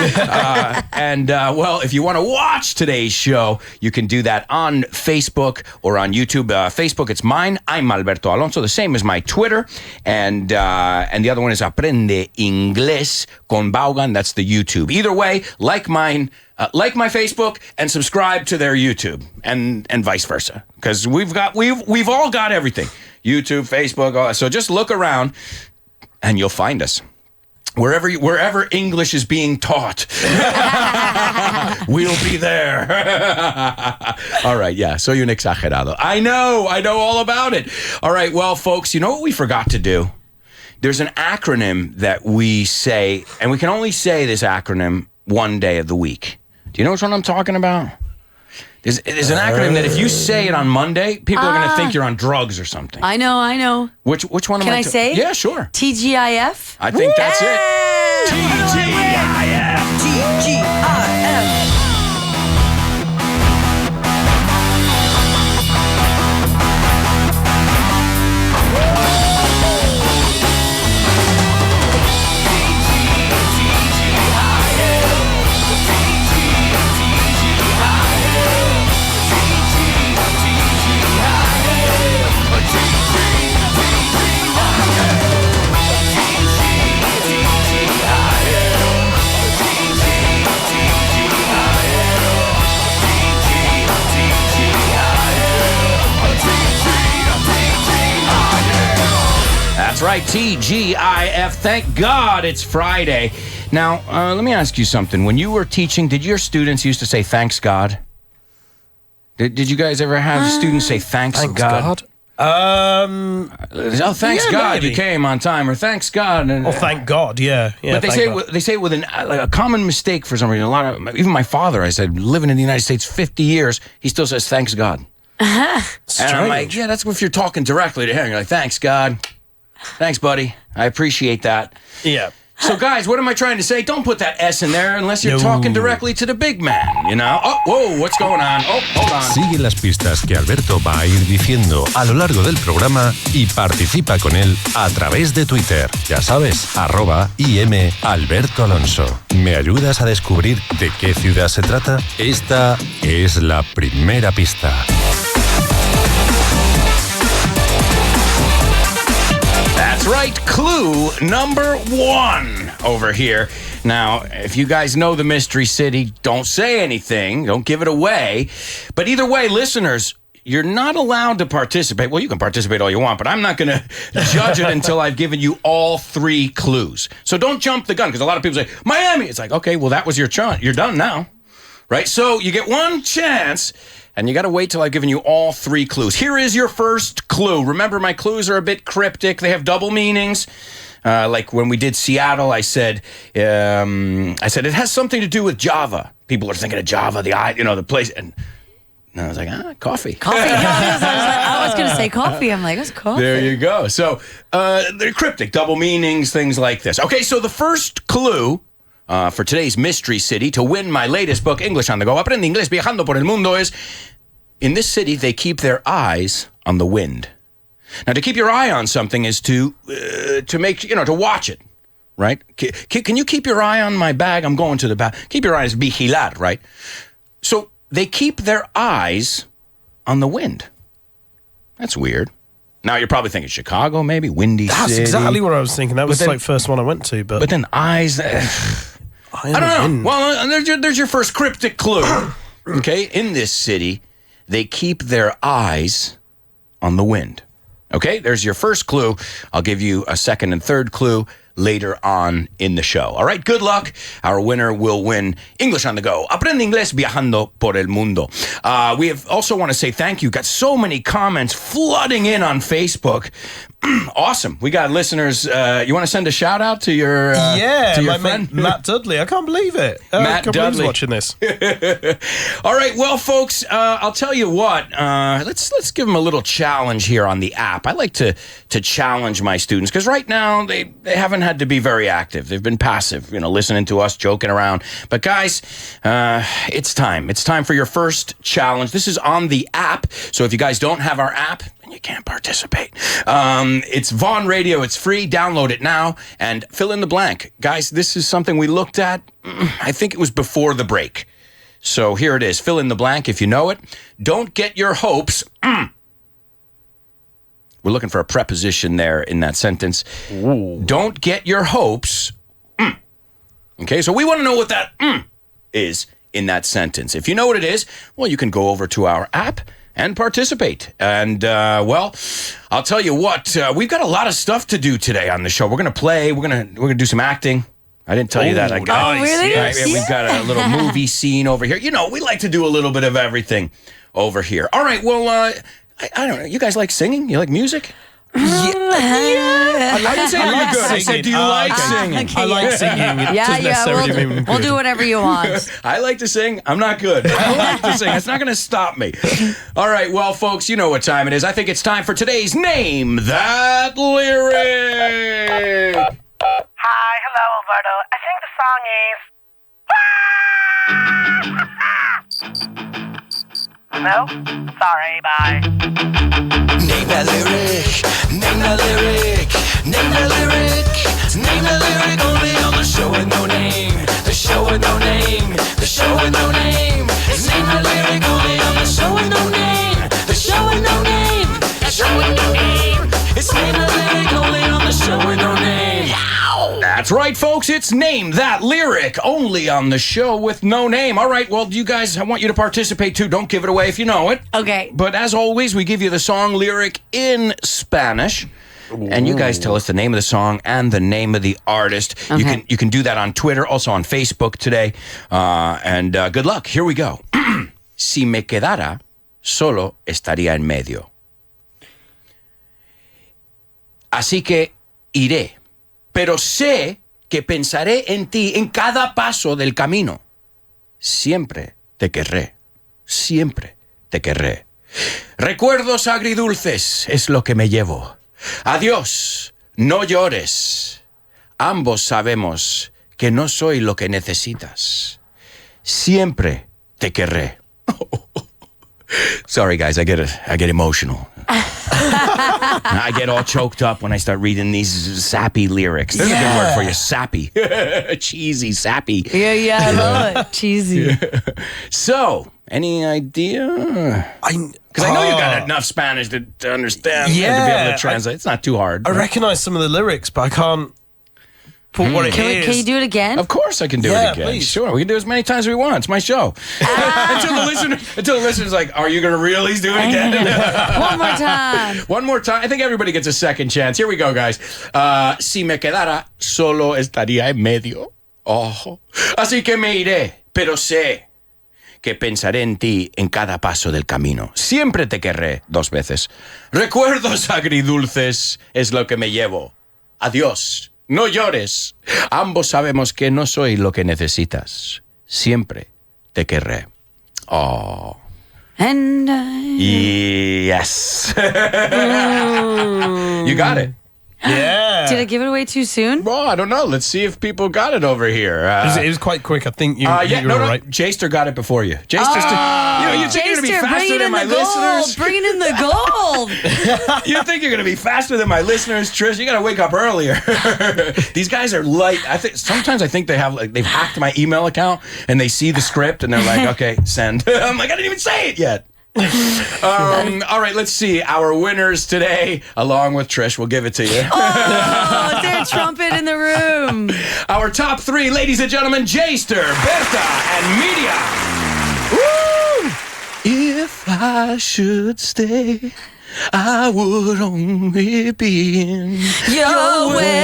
Well, if you want to watch today's show, you can do that on Facebook or on YouTube. Facebook, it's mine. I'm Alberto Alonso, the same as my Twitter. And the other one is Aprende Inglés con Vaughan. That's the YouTube. Either way, like mine. Like my Facebook and subscribe to their YouTube and vice versa, because we've all got everything, YouTube, Facebook. So just look around and you'll find us wherever English is being taught. We'll be there. All right, yeah. Soy un exagerado. I know all about it. All right, well, folks, you know what we forgot to do? There's an acronym that we say, and we can only say this acronym one day of the week. Do you know which one I'm talking about? There's an acronym that if you say it on Monday, people are going to think you're on drugs or something. I know. Which one am I? Can I say it? Yeah, sure. TGIF? I think that's it. TGIF. That's right, TGIF. Thank God it's Friday. Now, let me ask you something. When you were teaching, did your students used to say thanks God? Did you guys ever have students say thanks God? Thanks God maybe. You came on time, or thanks God. Oh, thank God, yeah. But they say it with a common mistake for some reason. Even my father, I said, living in the United States 50 years, he still says thanks God. And I'm like, yeah, that's if you're talking directly to him. You're like, thanks God. Thanks, buddy. I appreciate that. Yeah. So, guys, what am I trying to say? Don't put that S in there unless you're talking directly to the big man, you know? Oh, whoa, what's going on? Oh, hold on. Sigue las pistas que Alberto va a ir diciendo a lo largo del programa y participa con él a través de Twitter. Ya sabes, @IMAlbertoAlonso. ¿Me ayudas a descubrir de qué ciudad se trata? Esta es la primera pista. right, clue number 1 over here. Now, if you guys know the Mystery City, don't say anything. Don't give it away. But either way, listeners, you're not allowed to participate. Well, you can participate all you want, but I'm not going to judge it until I've given you all 3 clues. So don't jump the gun, because a lot of people say, Miami. It's like, okay, well, that was your chance. You're done now. Right? So you get one chance, and you got to wait till I've given you all 3 clues. Here is your first clue. Remember, my clues are a bit cryptic. They have double meanings. Like when we did Seattle, I said it has something to do with Java. People are thinking of Java, the place, and I was like, coffee. Coffee. I was going to say coffee. I'm like, it's coffee. There you go. So they're cryptic, double meanings, things like this. Okay, so the first clue for today's Mystery City to win my latest book, English on the Go, Aprende Inglés Viajando por el Mundo, is in this city, they keep their eyes on the wind. Now, to keep your eye on something is to make, to watch it, right? Can you keep your eye on my bag? I'm going to the bag. Keep your eyes, vigilar, right? So they keep their eyes on the wind. That's weird. Now, you're probably thinking Chicago, maybe, windy city. That's exactly what I was thinking. That was the first one I went to. But then eyes... I don't know. Well, there's your first cryptic clue. Okay? In this city, they keep their eyes on the wind. Okay, there's your first clue. I'll give you a second and third clue later on in the show. All right, good luck. Our winner will win English on the Go. Aprende Inglés Viajando por el Mundo. We have also want to say thank you. Got so many comments flooding in on Facebook. Awesome. We got listeners. You want to send a shout out to your friend? Matt Dudley. I can't believe it. Matt Dudley watching this. All right. Well, folks, I'll tell you what. Let's give them a little challenge here on the app. I like to challenge my students because right now they haven't had to be very active. They've been passive, listening to us, joking around. But guys, it's time. It's time for your first challenge. This is on the app. So if you guys don't have our app, then you can't participate. It's Vaughn Radio. It's free. Download it now and fill in the blank. Guys, this is something we looked at. I think it was before the break. So here it is. Fill in the blank if you know it. Don't get your hopes. We're looking for a preposition there in that sentence. Ooh. Don't get your hopes. Okay, so we want to know what that is in that sentence. If you know what it is, well, you can go over to our app and participate. And, well, I'll tell you what, we've got a lot of stuff to do today on the show. We're going to play. We're going to do some acting. I didn't tell you that. Really? Yeah, we've got a little movie scene over here. We like to do a little bit of everything over here. All right, well, I don't know. You guys like singing? You like music? Yeah. I didn't say you were good. I said, do you like singing? I like singing. It doesn't necessarily mean we'll do whatever you want. I like to sing. I'm not good. I like to sing. It's not going to stop me. All right, well, folks, you know what time it is. I think it's time for today's Name That Lyric. Hi, hello, Alberto. I think the song is... No? Sorry, bye. Name that lyric, name that lyric, name that lyric, name that lyric only on the show with no name, the show with no name, the show with no name. It's name that lyric only on the show with no name, the show with no name, the show with no name. It's name that lyric only on the show with no name. That's right, folks. It's Name That Lyric, only on the show with no name. All right, well, you guys, I want you to participate too. Don't give it away if you know it. Okay. But as always, we give you the song lyric in Spanish. Ooh. And you guys tell us the name of the song and the name of the artist. Okay. You can do that on Twitter, also on Facebook today. And good luck. Here we go. Si me quedara, solo estaría en medio. Así que iré. Pero sé que pensaré en ti en cada paso del camino. Siempre te querré. Siempre te querré. Recuerdos agridulces es lo que me llevo. Adiós, no llores. Ambos sabemos que no soy lo que necesitas. Siempre te querré. Sorry, guys, I get emotional. I get all choked up when I start reading these sappy lyrics. There's a good word for you, sappy. Cheesy, sappy. Yeah, I love it. Cheesy. So, any idea? Because I know you got enough Spanish to understand and to be able to translate. It's not too hard. I recognize some of the lyrics, but I can't put what it is. Can you do it again? Of course I can do it again. Please. Sure, we can do it as many times as we want. It's my show. Until the listener's like, are you going to really do it again? One more time. One more time. I think everybody gets a second chance. Here we go, guys. Si me quedara, solo estaría en medio. Oh. Así que me iré, pero sé que pensaré en ti en cada paso del camino. Siempre te querré 2 veces. Recuerdos agridulces es lo que me llevo. Adiós. No llores. Ambos sabemos que no soy lo que necesitas. Siempre te querré. Oh. And Yes. You got it. Yeah. Did I give it away too soon? Well, I don't know. Let's see if people got it over here. It was quite quick. I think you were right. Jaster got it before you. Jaster's you think you're going to be faster than my listeners? Bringing in the gold. You think you're going to be faster than my listeners, Trish? You got to wake up earlier. These guys are light. Sometimes I think they've hacked my email account and they see the script and they're like, okay, send. I'm like, I didn't even say it yet. All right, let's see. Our winners today, along with Trish, we'll give it to you. Oh, is there a trumpet in the room? Our top 3, ladies and gentlemen, Jaster, Berta, and Media. Woo! If I should stay, I would only be in your way.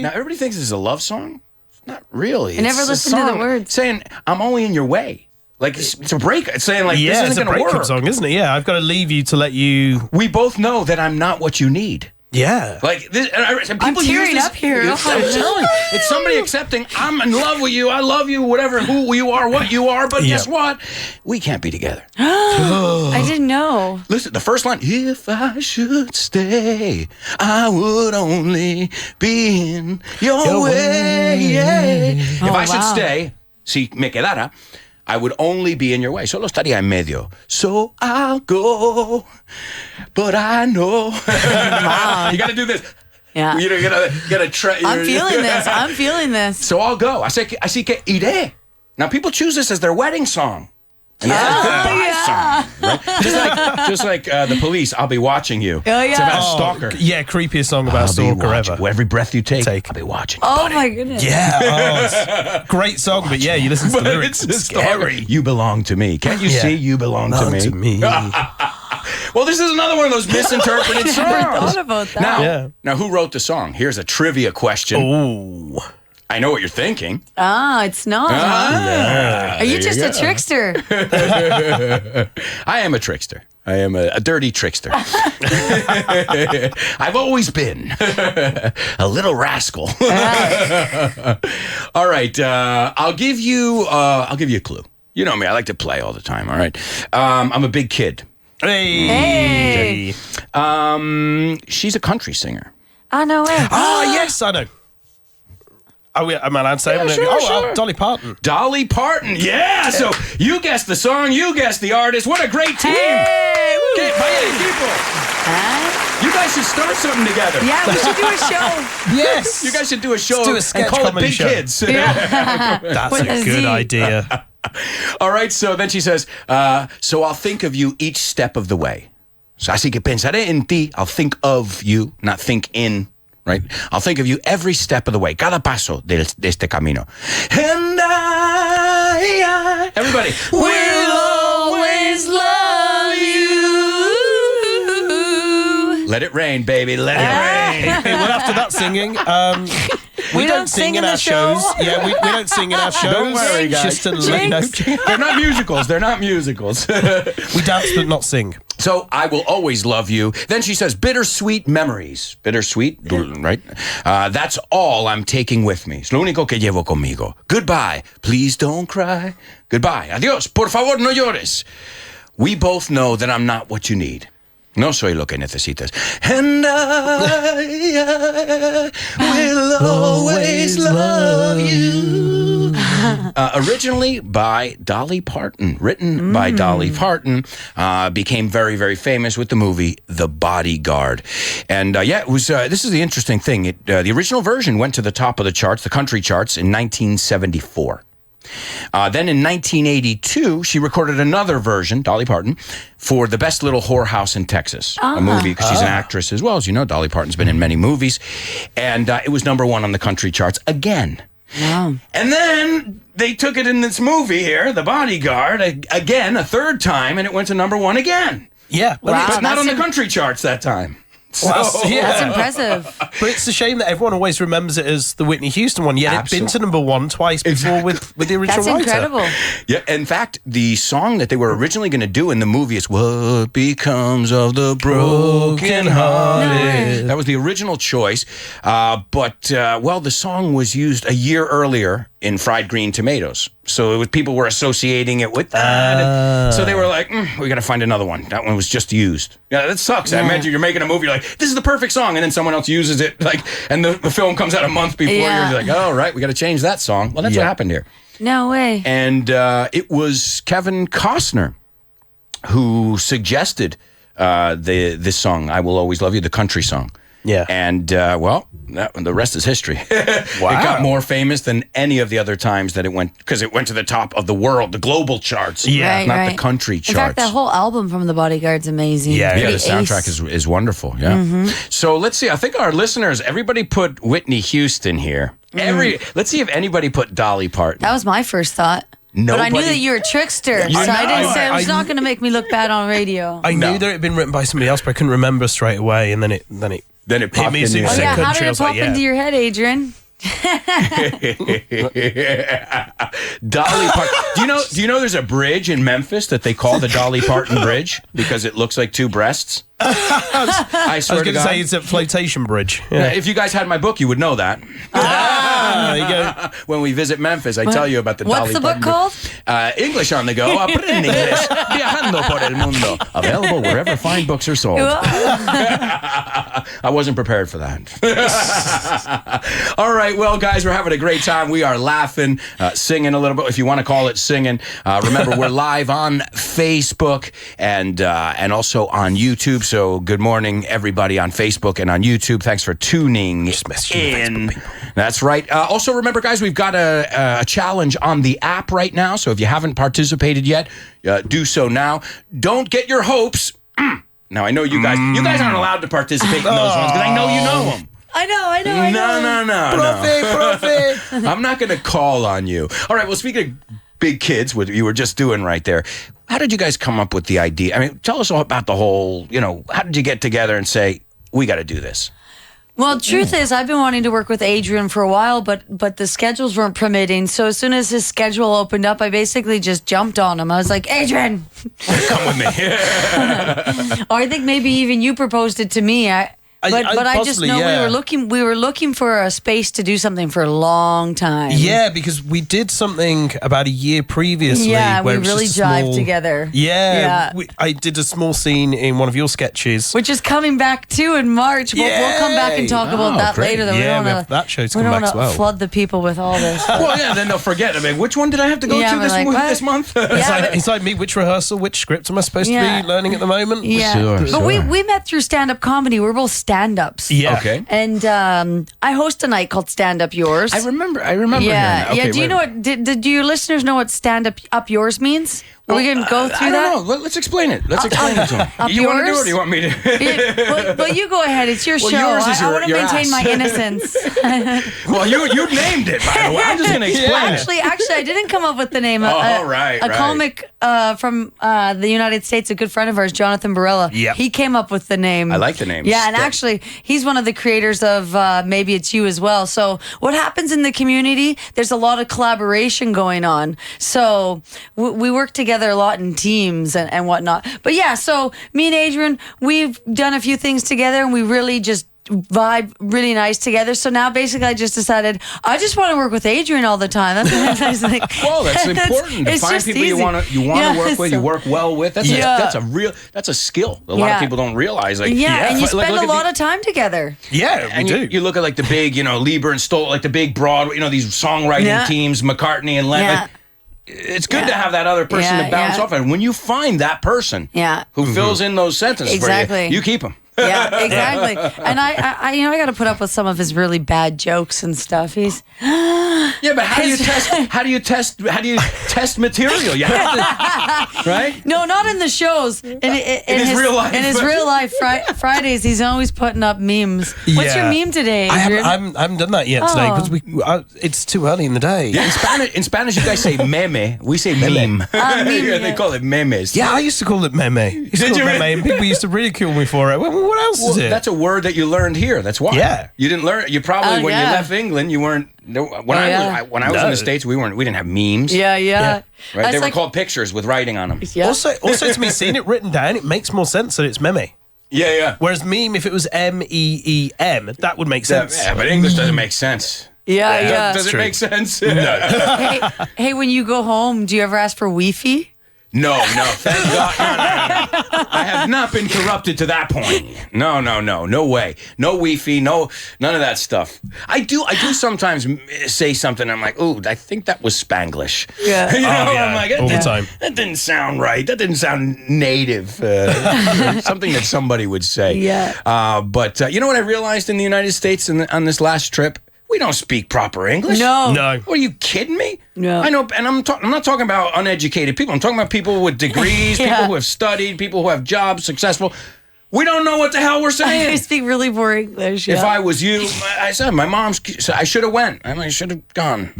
Now, everybody thinks this is a love song. Not really. I never listened to the words. Saying, I'm only in your way. Like, it's a break. It's saying, like, this isn't going to work. Yeah, it's a breakup song, isn't it? Yeah, I've got to leave you to let you... We both know that I'm not what you need. Yeah. Like, this, and people I'm tearing up here. I'm telling you. It's somebody accepting, I'm in love with you, I love you, whatever, who you are, what you are, but guess what? We can't be together. I didn't know. Listen, the first line, if I should stay, I would only be in your way. If I should stay, si me quedara, I would only be in your way. Solo estaría en medio. So I'll go, but I know. Wow. You got to do this. Yeah. You gotta try. I'm feeling this. So I'll go. Así que iré. Now people choose this as their wedding song. And that's a goodbye song, right? Just like the Police, I'll be watching you. Oh, yeah. It's about a stalker. Yeah, creepiest song about a stalker ever. Every breath you take, I'll be watching you, buddy. My goodness. Yeah, great song, but yeah, you listen to the lyrics. It's scary. You belong to me. Can't you see you belong to me? Well, this is another one of those misinterpreted songs. I never thought about that. Now, who wrote the song? Here's a trivia question. Ooh. I know what you're thinking. It's not. Are you just a trickster? I am a trickster. I am a dirty trickster. I've always been a little rascal. All right, I'll give you a clue. You know me. I like to play all the time. All right, I'm a big kid. Hey. She's a country singer. I know it. Yes, I know. Am I allowed to say it? Sure. Dolly Parton. Dolly Parton, yeah. So you guessed the song, you guessed the artist. What a great team. Hey, people. You guys should start something together. Yeah, we should do a show. Yes. You guys should do a show Let's do a sketch and call it comedy Big show. Kids. That's With a a good Z. idea. All right, so then she says, so I'll think of you each step of the way. So así que pensaré en ti. I'll think of you, not think in. Right? I'll think of you every step of the way. Cada paso de este camino. And I everybody, will always love you. Let it rain, baby. Let it rain. Hey, well, after that singing, we don't sing in our show. shows. Yeah, we don't sing in our shows. Don't worry, guys. Just to let you know. They're not musicals. They're not musicals. We dance but not sing. So I will always love you. Then she says, bittersweet memories. Bittersweet, right? That's all I'm taking with me. Es lo único que llevo conmigo. Goodbye. Please don't cry. Goodbye. Adiós. Por favor, no llores. We both know that I'm not what you need. No soy lo que necesitas. And I will always love you. Originally by Dolly Parton, written by Dolly Parton, became very, very famous with the movie The Bodyguard. And it was. This is the interesting thing. The original version went to the top of the charts, the country charts, in 1974. Then in 1982, she recorded another version, Dolly Parton, for The Best Little Whorehouse in Texas, a movie, because she's an actress as well. As you know, Dolly Parton's been in many movies. And it was number one on the country charts again. Wow. And then they took it in this movie here, The Bodyguard, again, a third time, and it went to number one again. Yeah. But not on the country charts that time. That's impressive. But it's a shame that everyone always remembers it as the Whitney Houston one, yet it's been to number one twice before with the original That's writer. incredible. Yeah, in fact, the song that they were originally going to do in the movie is What Becomes of the Broken Hearted. That was the original choice. But the song was used a year earlier in Fried Green Tomatoes. So people were associating it with that. And so they were like, we got to find another one. That one was just used. Yeah, that sucks. I imagine you're making a movie, you're like, this is the perfect song. And then someone else uses it, and the film comes out a month before. Yeah. You're like, oh, right, we got to change that song. Well, that's what happened here. No way. And it was Kevin Costner who suggested this song, I Will Always Love You, the country song. Yeah. And, the rest is history. Wow. It got more famous than any of the other times that it went, because it went to the top of the world, the global charts, not the country charts. In fact, that whole album from The Bodyguard's amazing. Yeah, the soundtrack is wonderful, yeah. Mm-hmm. So let's see, I think our listeners, everybody put Whitney Houston here. Let's see if anybody put Dolly Parton. That was my first thought. Nobody, but I knew that you were a trickster, so I didn't say it was not going to make me look bad on radio. I knew that it had been written by somebody else, but I couldn't remember straight away, and then it popped me in as soon your as head. it How did it pop into your head, Adrian? Dolly Parton. Do you know there's a bridge in Memphis that they call the Dolly Parton Bridge because it looks like two breasts? I swear to God. say it's a flotation bridge. Yeah. If you guys had my book, you would know that. There you go. When we visit Memphis, I tell you about the What's Dolly the book Parton called? English on the go. Aprende inglés. Viajando por el mundo. Available wherever fine books are sold. I wasn't prepared for that. All right, well, guys, we're having a great time. We are laughing, singing a little bit, if you want to call it singing. Remember, we're live on Facebook and also on YouTube. So good morning, everybody on Facebook and on YouTube. Thanks for tuning in. That's right. Also, remember, guys, we've got a challenge on the app right now. So if you haven't participated yet, do so now. Don't get your hopes. Now, I know you guys aren't allowed to participate in those ones because I know you know them. I know. No. Profe. I'm not going to call on you. All right, well, speaking of big kids, what you were just doing right there, how did you guys come up with the idea? I mean, tell us all about the whole, how did you get together and say, we got to do this? Well, truth is, I've been wanting to work with Adrian for a while, but the schedules weren't permitting. So as soon as his schedule opened up, I basically just jumped on him. I was like, Adrian, come with me. Or I think maybe even you proposed it to me. But I just know we were looking for a space to do something for a long time. Yeah, because we did something about a year previously. Yeah, where we really jived together. Yeah. I did a small scene in one of your sketches. Which is coming back too in March. We'll come back and talk about that later. We have that show to come back as well. Flood the people with all this. Well, yeah, then they'll forget. I mean, which one did I have to go to this month? It's like me, which rehearsal, which script am I supposed to be learning at the moment? Yeah. Sure. But we met through stand-up comedy. We're both stand-ups. Yeah. Okay. And I host a night called Stand Up Yours. I remember. Yeah. Okay, yeah. Do you know what? Do your listeners know what Stand Up Yours means? Are we going to go through that? I don't know. Let's explain it. Let's explain it to them. You want to do it or do you want me to? Well, you go ahead. It's your show. Yours is I want to maintain ass. my innocence. Well, you named it, by the way. I'm just going to explain it. Actually, I didn't come up with the name. Right. A comic from the United States, a good friend of ours, Jonathan Barilla. Yep. He came up with the name. I like the name. Yeah, and actually, he's one of the creators of Maybe It's You as well. So what happens in the community, there's a lot of collaboration going on. So we work together a lot in teams and whatnot. But yeah, so me and Adrian, we've done a few things together and we really just vibe really nice together. So now basically I just decided I just want to work with Adrian all the time. That's well, that's important. To find people you want to work with, you work well with. That's a skill. A lot of people don't realize. And you spend a lot of time together. Yeah, and you look at like the big, Lieber and Stoll, like the big broad, these songwriting teams, McCartney and Lennon. Yeah. It's good to have that other person to bounce off. And when you find that person who fills in those sentences for you, you keep them. Yeah, exactly. And I got to put up with some of his really bad jokes and stuff. He's yeah, but how do you test material? You have to, right? No, not in the shows. In his real life. In his real life, Fridays, he's always putting up memes. What's your meme today, Adrian? I haven't done that yet today because it's too early in the day. Yeah, in Spanish, you guys say meme. We say meme. They call it memes. Yeah, I used to call it meme. Did you? Meme, and people used to ridicule me for it. Well, what else is it? That's a word that you learned here. That's why. Yeah. You didn't learn. You probably when you left England, you weren't. When I was in the States, we didn't have memes. Yeah. Right. They were called pictures with writing on them. Yeah. Also, to me, seeing it written down, it makes more sense that it's meme. Yeah. Whereas meme, if it was MEEM, that would make sense. Yeah, but English doesn't make sense. Yeah. Does it make sense? No. hey, when you go home, do you ever ask for Wi-Fi? No, thank God. No. I have not been corrupted to that point. No way. No Wi-Fi, none of that stuff. I do sometimes say something, I'm like, ooh, I think that was Spanglish. Yeah. I'm like, all the time. That didn't sound right. That didn't sound native. Something that somebody would say. Yeah. But you know what I realized in the United States on this last trip? We don't speak proper English. No. Are you kidding me? No. I know, and I'm not talking about uneducated people. I'm talking about people with degrees, people who have studied, people who have jobs, successful. We don't know what the hell we're saying. I speak really poor English. If I was you, I said, my mom's, I should have went. I should have gone.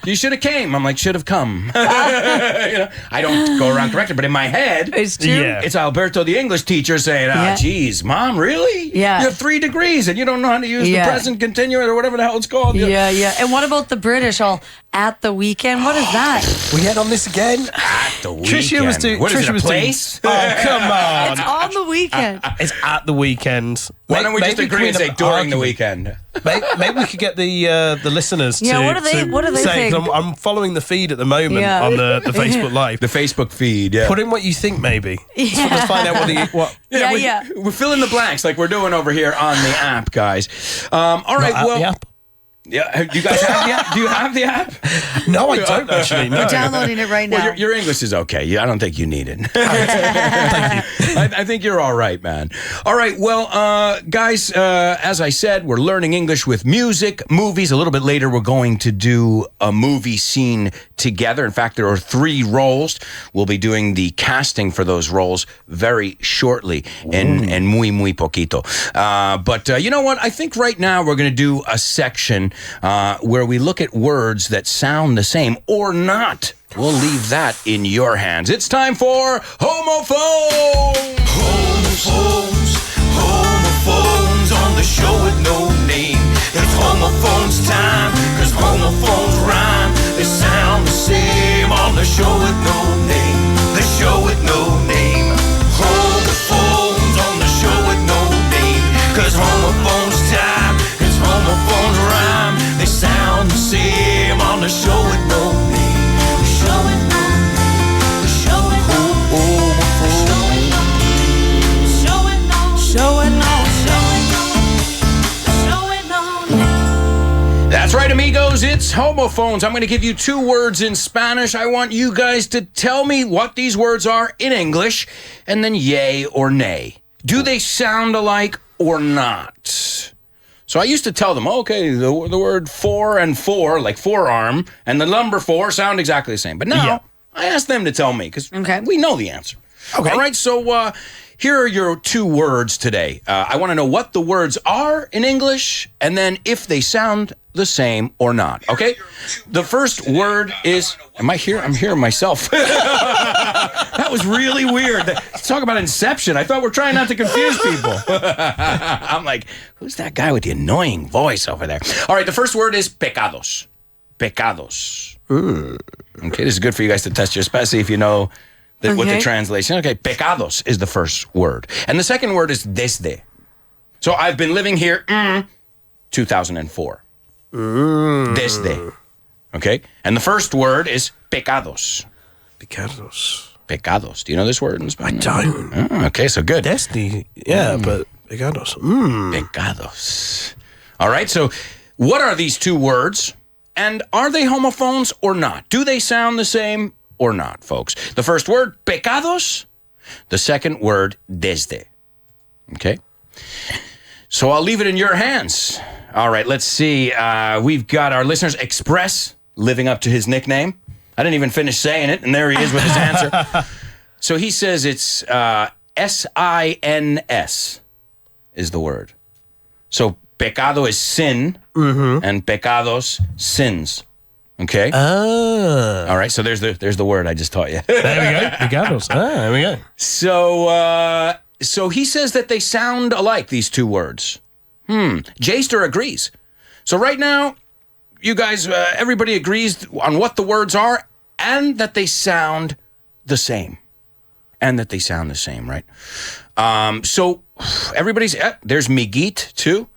You should have came. I'm like, should have come. I don't go around correcting, but in my head, it's true. Yeah. It's Alberto, the English teacher, saying, geez, Mom, really? Yeah. You have 3 degrees and you don't know how to use the present continuous or whatever the hell it's called. Yeah. And what about the British all at the weekend? What is that? We had on this again. At the weekend. Trisha was doing. What is Trisha it, a was place? Oh, come on. It's on the weekend. It's at the weekend. Why don't we just agree and say during the weekend? Maybe we could get the listeners to what do they say, think? I'm following the feed at the moment on the Facebook Live. The Facebook feed, yeah. Put in what you think, maybe. So let's find out what. We fill in the blanks like we're doing over here on the app, guys. All right, the app. Yeah, you guys have the app? Do you have the app? No, I don't actually. No. We're downloading it right now. Well, your English is okay. I don't think you need it. Thank you. I think you're all right, man. All right, well, guys, as I said, we're learning English with music, movies. A little bit later, we're going to do a movie scene together. In fact, there are 3 roles. We'll be doing the casting for those roles very shortly, en muy poquito. But you know what? I think right now we're going to do a section where we look at words that sound the same or not. We'll leave that in your hands. It's time for Homophones! Homophones on the show with no name. It's Homophones time, cause homophones rhyme. They sound the same on the show with no name. The show with no name. Homophones on the show with no name. Cause homophones time, it's homophones rhyme. They sound the same on the show with no name. The show with no name. The show with no name. The show with no name. The show with no name. That's right, amigos. It's Homophones. I'm going to give you 2 words in Spanish. I want you guys to tell me what these words are in English, and then yay or nay. Do they sound alike or not? So I used to tell them, okay, the word 4 and 4, like forearm, and the number 4 sound exactly the same. But now I ask them to tell me because we know the answer. Okay. All right, so here are your 2 words today. I want to know what the words are in English, and then if they sound the same or not. Okay? The first word is, am I here? I'm hearing myself. That was really weird. Let's talk about Inception. I thought we're trying not to confuse people. I'm like, who's that guy with the annoying voice over there? All right, the first word is pecados. Pecados. Okay, this is good for you guys to test your Spanish, see if you know what the translation. Okay, pecados is the first word. And the second word is desde. So I've been living here 2004. Desde. Okay? And the first word is pecados. Pecados. Pecados. Do you know this word in Spanish? I don't. Oh, okay, so good. Desde, but pecados. Pecados. All right, so what are these 2 words? And are they homophones or not? Do they sound the same or not, folks? The first word, pecados. The second word, desde. Okay. So I'll leave it in your hands. All right, let's see. We've got our listeners, Express, living up to his nickname. I didn't even finish saying it, and there he is with his answer. So he says it's S-I-N-S is the word. So pecado is sin, and pecados, sins. Okay? All right, so there's the word I just taught you. There we go. Pecados. There we go. So he says that they sound alike, these two words. Jayster agrees. So right now, you guys, everybody agrees on what the words are and that they sound the same. Right? So everybody's, there's Migit too.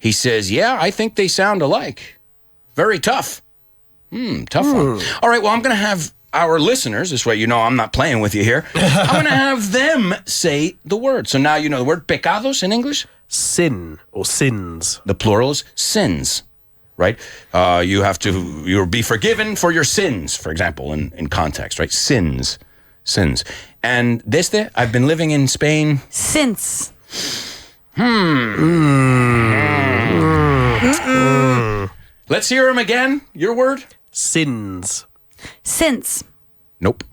He says, yeah, I think they sound alike. Very tough. Tough one. All right, well, I'm going to have our listeners, this way you know I'm not playing with you here, I'm going to have them say the word. So now you know the word pecados in English? Sin or sins. The plural is sins, right? You'll be forgiven for your sins, for example, in context, right? Sins. And desde, I've been living in Spain. Since. Let's hear him again. Your word? Sins. Since. Nope.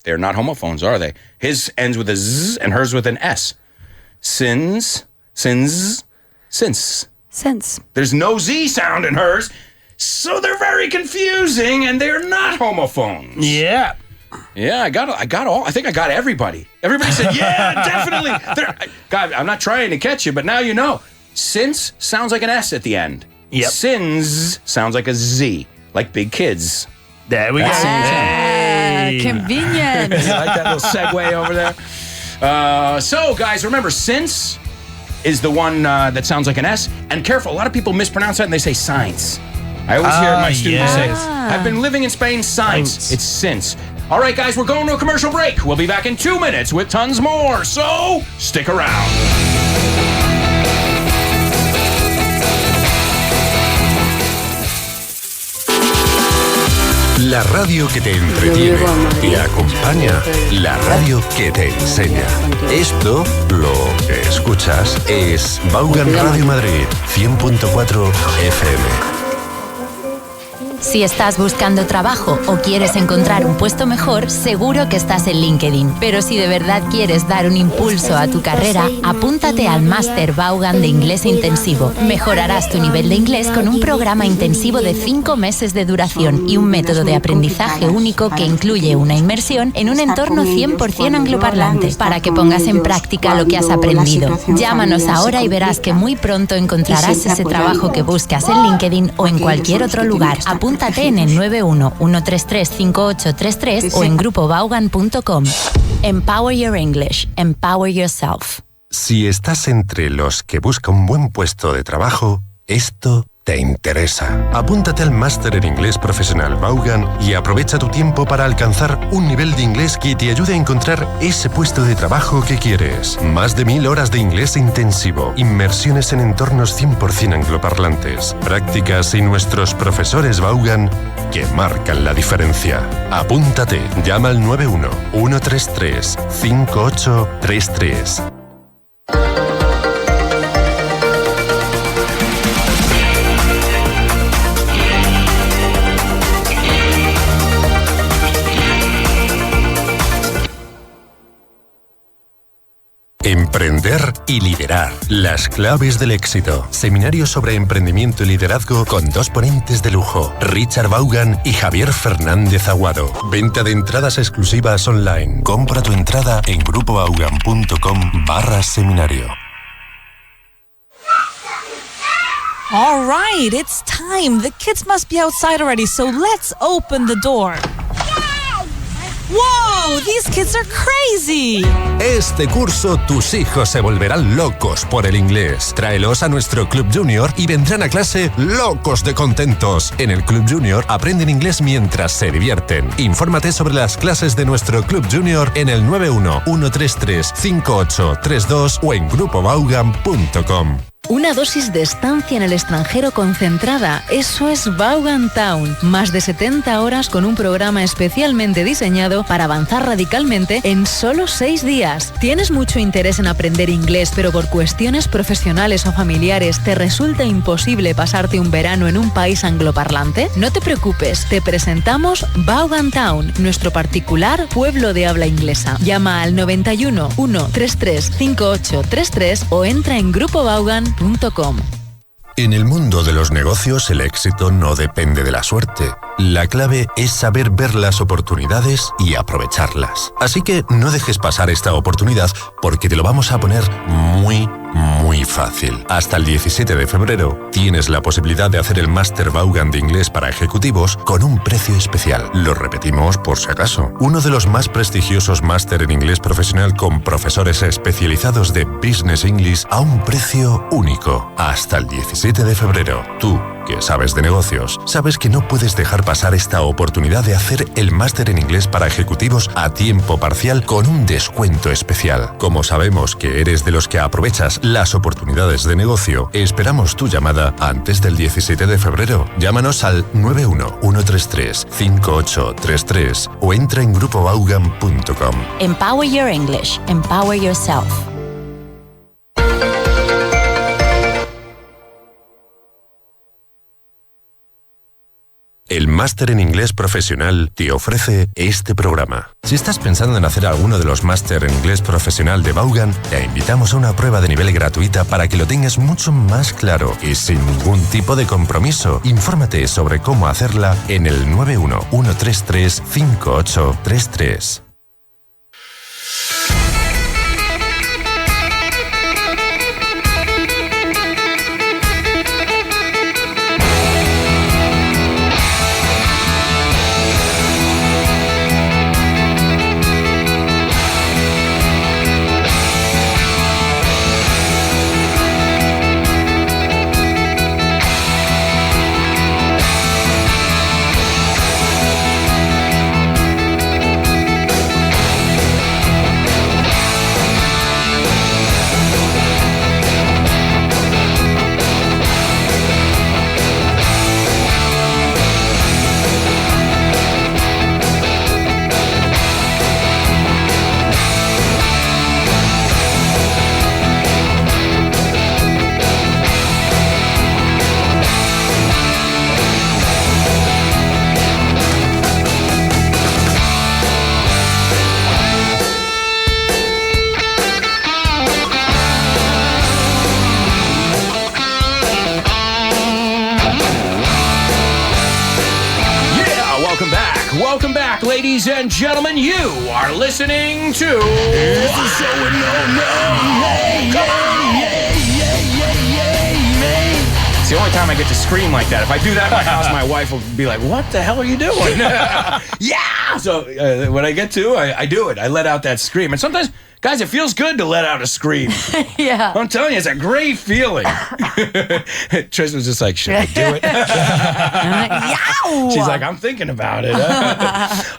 They're not homophones, are they? His ends with a Z and hers with an S. Sins. There's no Z sound in hers, so they're very confusing, and they're not homophones. Yeah. Yeah, I got all. I think I got everybody. Everybody said, yeah, definitely. God, I'm not trying to catch you, but now you know. Since sounds like an S at the end. Yep. Sins sounds like a Z, like big kids. There we go. Hey. Convenient. You like that little segue over there? So, guys, remember, since is the one that sounds like an S. And careful, a lot of people mispronounce that and they say science. I always hear my students say, I've been living in Spain, science. It's since. All right, guys, we're going to a commercial break. We'll be back in 2 minutes with tons more. So, stick around. La radio que te entretiene, te acompaña, la radio que te enseña. Esto, lo que escuchas, es Vaughan Radio Madrid, 100.4 FM. Si estás buscando trabajo o quieres encontrar un puesto mejor, seguro que estás en LinkedIn. Pero si de verdad quieres dar un impulso a tu carrera, apúntate al Máster Vaughan de Inglés Intensivo. Mejorarás tu nivel de inglés con un programa intensivo de 5 meses de duración y un método de aprendizaje único que incluye una inmersión en un entorno 100% angloparlante para que pongas en práctica lo que has aprendido. Llámanos ahora y verás que muy pronto encontrarás ese trabajo que buscas en LinkedIn o en cualquier otro lugar. Apúntate en el 91-133-5833 o en grupovaughan.com. Empower your English. Empower yourself. Si estás entre los que busca un buen puesto de trabajo, esto te interesa. Apúntate al Máster en Inglés Profesional Vaughan y aprovecha tu tiempo para alcanzar un nivel de inglés que te ayude a encontrar ese puesto de trabajo que quieres. Más de 1000 horas de inglés intensivo, inmersiones en entornos 100% angloparlantes, prácticas y nuestros profesores Vaughan que marcan la diferencia. Apúntate, llama al 91-133-5833. Emprender y liderar. Las claves del éxito. Seminario sobre emprendimiento y liderazgo con 2 ponentes de lujo, Richard Vaughan y Javier Fernández Aguado. Venta de entradas exclusivas online. Compra tu entrada en grupovaughan.com/seminario. All right, it's time. The kids must be outside already, so let's open the door. Whoa, these kids are crazy. Este curso tus hijos se volverán locos por el inglés. Tráelos a nuestro Club Junior y vendrán a clase locos de contentos. En el Club Junior aprenden inglés mientras se divierten. Infórmate sobre las clases de nuestro Club Junior en el 91-133-5832 o en grupovaughan.com. Una dosis de estancia en el extranjero concentrada. Eso es Vaughan Town. Más de 70 horas con un programa especialmente diseñado para avanzar radicalmente en solo 6 días. ¿Tienes mucho interés en aprender inglés, pero por cuestiones profesionales o familiares te resulta imposible pasarte un verano en un país angloparlante? No te preocupes, te presentamos Vaughan Town, nuestro particular pueblo de habla inglesa. Llama al 91 133 5833 o entra en grupovaughan.com. En el mundo de los negocios, el éxito no depende de la suerte. La clave es saber ver las oportunidades y aprovecharlas. Así que no dejes pasar esta oportunidad porque te lo vamos a poner muy fácil. Hasta el 17 de febrero tienes la posibilidad de hacer el Máster Vaughan de inglés para ejecutivos con un precio especial. Lo repetimos por si acaso. Uno de los más prestigiosos máster en inglés profesional con profesores especializados de Business English a un precio único. Hasta el 17 de febrero. Tú, que sabes de negocios, sabes que no puedes dejar pasar esta oportunidad de hacer el máster en inglés para ejecutivos a tiempo parcial con un descuento especial. Como sabemos que eres de los que aprovechas las oportunidades de negocio, esperamos tu llamada antes del 17 de febrero. Llámanos al 91-133-5833 o entra en grupovaughan.com. Empower your English. Empower yourself. El Máster en Inglés Profesional te ofrece este programa. Si estás pensando en hacer alguno de los Máster en Inglés Profesional de Vaughan, te invitamos a una prueba de nivel gratuita para que lo tengas mucho más claro y sin ningún tipo de compromiso. Infórmate sobre cómo hacerla en el 91-133-5833. Welcome back, ladies and gentlemen. You are listening to It's a Show with No Name. Come on! It's the only time I get to scream like that. If I do that in my house, my wife will be like, "What the hell are you doing?" Yeah! So when I get to, I do it. I let out that scream. And sometimes, guys, it feels good to let out a scream. Yeah. I'm telling you, it's a great feeling. Trish was just like, should I do it? She's like, I'm thinking about it.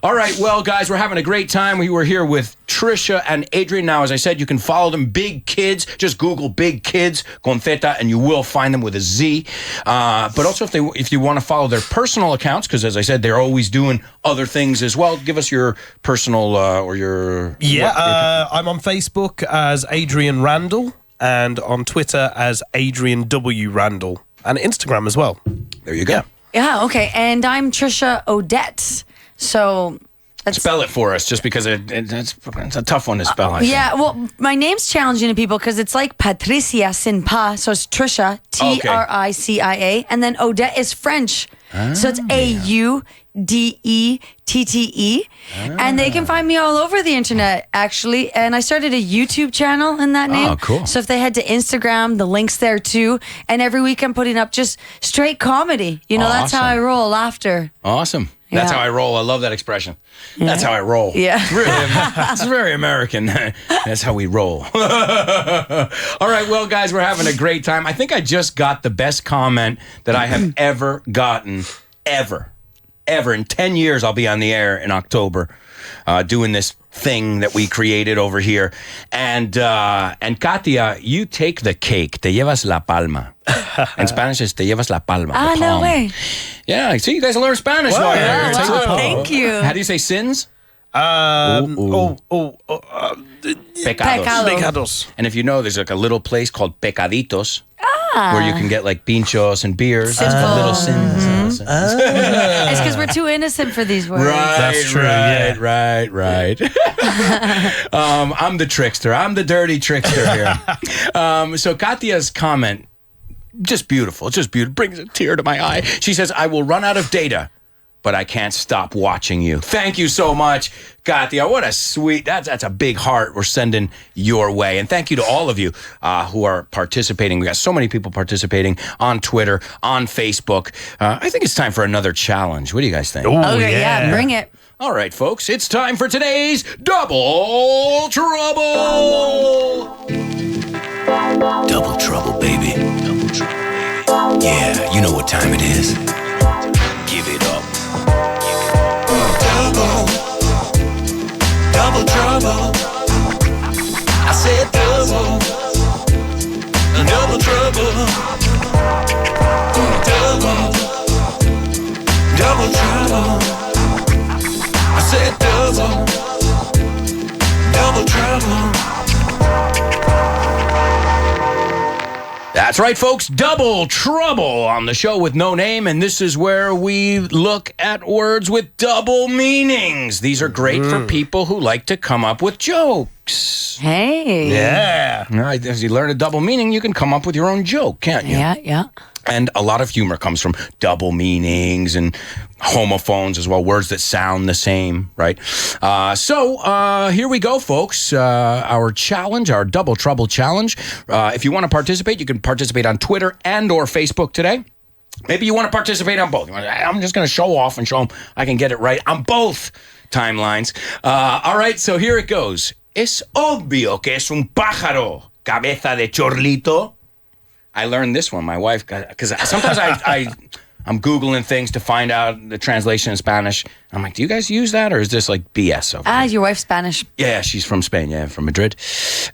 All right, well, guys, we're having a great time. We were here with Trisha and Adrian. Now, as I said, you can follow them, Big Kids. Just Google Big Kids, con Theta, and you will find them with a Z. But also, if you want to follow their personal accounts, because as I said, they're always doing other things as well. Give us your personal or your... I'm on Facebook as Adrian Randall and on Twitter as Adrian W. Randall and Instagram as well. There you go. Yeah, okay. And I'm Trisha Odette. So... Spell it for us, just because it's a tough one to spell. I think. Well, my name's challenging to people because it's like Patricia sin pa, so it's Trisha, Tricia, and then Odette is French, so it's Audette, and they can find me all over the internet, actually, and I started a YouTube channel in that name. Oh, cool. So if they head to Instagram, the link's there too, and every week I'm putting up just straight comedy. You know, that's how I roll, laughter. Awesome. That's how I roll. I love that expression. Yeah. That's how I roll. Yeah. It's very American. That's how we roll. All right, well, guys, we're having a great time. I think I just got the best comment that I have ever gotten, ever. In 10 years, I'll be on the air in October. doing this thing that we created over here. And Katia, you take the cake. Te llevas la palma. In Spanish, it's te llevas la palma. Ah, the no palm. way. Yeah, see, you guys learn Spanish. Wow. Here. Thank you. How do you say sins? Pecados. And if you know, there's like a little place called Pecaditos where you can get like pinchos and beers. Little sins. It's because we're too innocent for these words. That's true. Right. I'm the trickster. I'm the dirty trickster here. So Katia's comment, just beautiful. Brings a tear to my eye. She says, I will run out of data, but I can't stop watching you. Thank you so much, Katia. What a sweet, that's a big heart we're sending your way. And thank you to all of you who are participating. We got so many people participating on Twitter, on Facebook. I think it's time for another challenge. What do you guys think? Okay, yeah, bring it. All right, folks, it's time for today's Double Trouble. Double trouble, baby. Double trouble, baby. Yeah, you know what time it is. Give it up. Double trouble. I said double trouble. Double trouble. I said double trouble. That's right, folks. Double Trouble on the show with no name. And this is where we look at words with double meanings. These are great for people who like to come up with jokes. Hey. Yeah. As you learn a double meaning, you can come up with your own joke, can't you? Yeah. And a lot of humor comes from double meanings and homophones as well, words that sound the same, right? So here we go, folks. Our challenge, our Double Trouble challenge. If you want to participate, you can participate on Twitter and or Facebook today. Maybe you want to participate on both. I'm just going to show off and show them I can get it right on both timelines. All right, so here it goes. Es obvio que es un pájaro, cabeza de chorlito. I learned this one. My wife, because sometimes I'm Googling things to find out the translation in Spanish. I'm like, do you guys use that, or is this like BS? Your wife's Spanish. Yeah, she's from Spain. Yeah, from Madrid.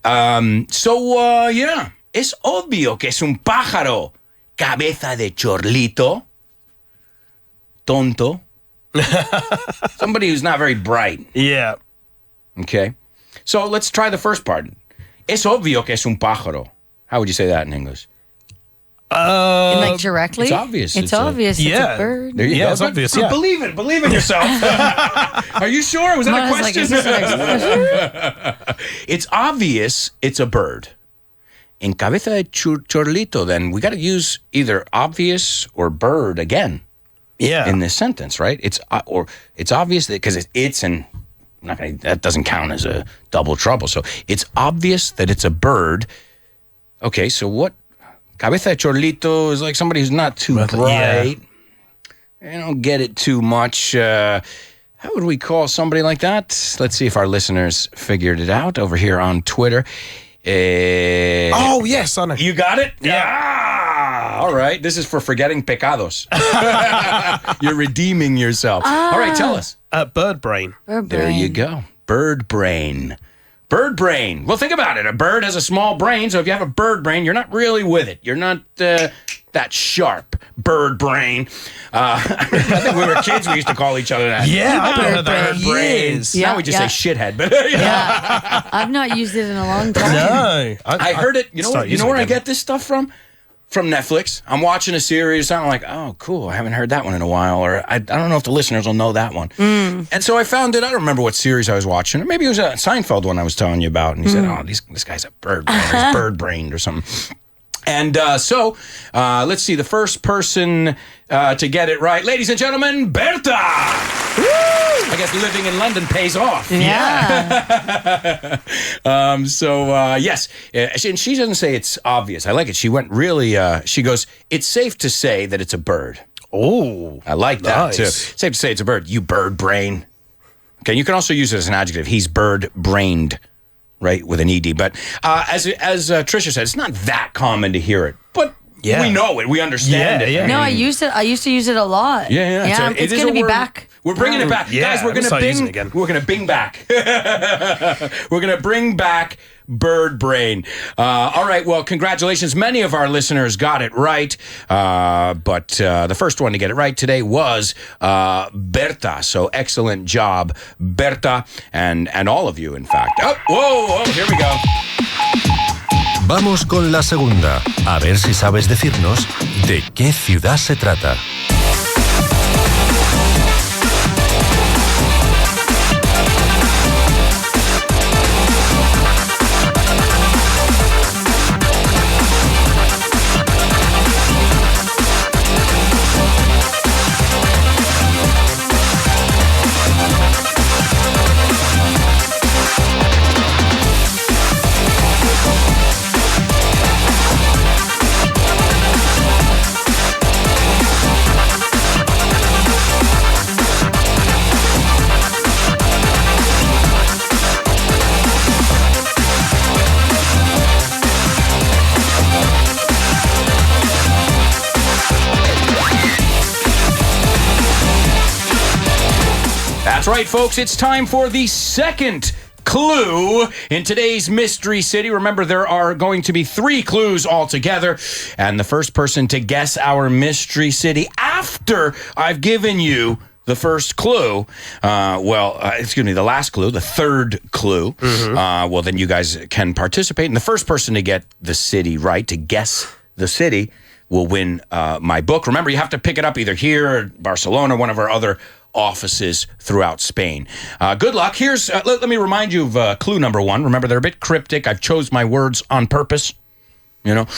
Yeah. Es obvio que es un pájaro, cabeza de chorlito, tonto. Somebody who's not very bright. Yeah. Okay. So let's try the first part. Es obvio que es un pájaro. How would you say that in English? Like directly? It's obvious. It's obvious. It's a bird. There you go. It's obvious. Yeah. Believe it. Believe in yourself. Are you sure? Was that a question? It's obvious it's a bird. In cabeza de chorlito, then we got to use either obvious or bird again. Yeah. In this sentence, right? It's obvious because it's and that doesn't count as a double trouble. So it's obvious that it's a bird. Okay, so what? Cabeza de chorlito is like somebody who's not too bright. Yeah. I don't get it too much. How would we call somebody like that? Let's see if our listeners figured it out over here on Twitter. Oh, yes. I know. You got it? Yeah. All right. This is for forgetting pecados. You're redeeming yourself. All right, tell us. Bird brain. There you go. Bird brain. Bird brain. Well, think about it. A bird has a small brain, so if you have a bird brain, you're not really with it. You're not that sharp. Bird brain. I think when we were kids, we used to call each other that. Yeah, I've heard bird that brain. Yeah, now we just say shithead. But I've not used it in a long time. No. I heard it. You know where I get this stuff from? From Netflix. I'm watching a series. I'm like, oh, cool. I haven't heard that one in a while. Or I don't know if the listeners will know that one. And so I found it. I don't remember what series I was watching. Or maybe it was a Seinfeld one I was telling you about. And he said, oh, this guy's a bird brain. He's bird-brained or something. And so let's see. The first person to get it right, ladies and gentlemen, Berta. Woo! I guess living in London pays off. Yeah. Yes. And she doesn't say it's obvious. I like it. She went really, she goes, it's safe to say that it's a bird. Oh. I like that, nice. too. Safe to say it's a bird. You bird brain. Okay, you can also use it as an adjective. He's bird-brained, right, with an ED. But as Trisha said, it's not that common to hear it. But we know it. We understand it. Yeah. No, I used to use it a lot. Yeah. It's going to be back. We're bringing it back. Yeah, Guys, we're going to bing again. We're going to bing back. We're going to bring back bird brain. All right, well, congratulations. Many of our listeners got it right. But the first one to get it right today was Berta. So excellent job, Berta, and all of you, in fact. Oh, whoa, here we go. Vamos con la segunda. A ver si sabes decirnos de qué ciudad se trata. That's right, folks. It's time for the second clue in today's Mystery City. Remember, there are going to be 3 clues altogether. And the first person to guess our Mystery City after I've given you the first clue, the last clue, the third clue, well, then you guys can participate. And the first person to get the city right, to guess the city, will win my book. Remember, you have to pick it up either here or Barcelona, one of our other offices throughout Spain. Good luck. Here's let me remind you of clue number 1. Remember, they're a bit cryptic. I've chose my words on purpose. Number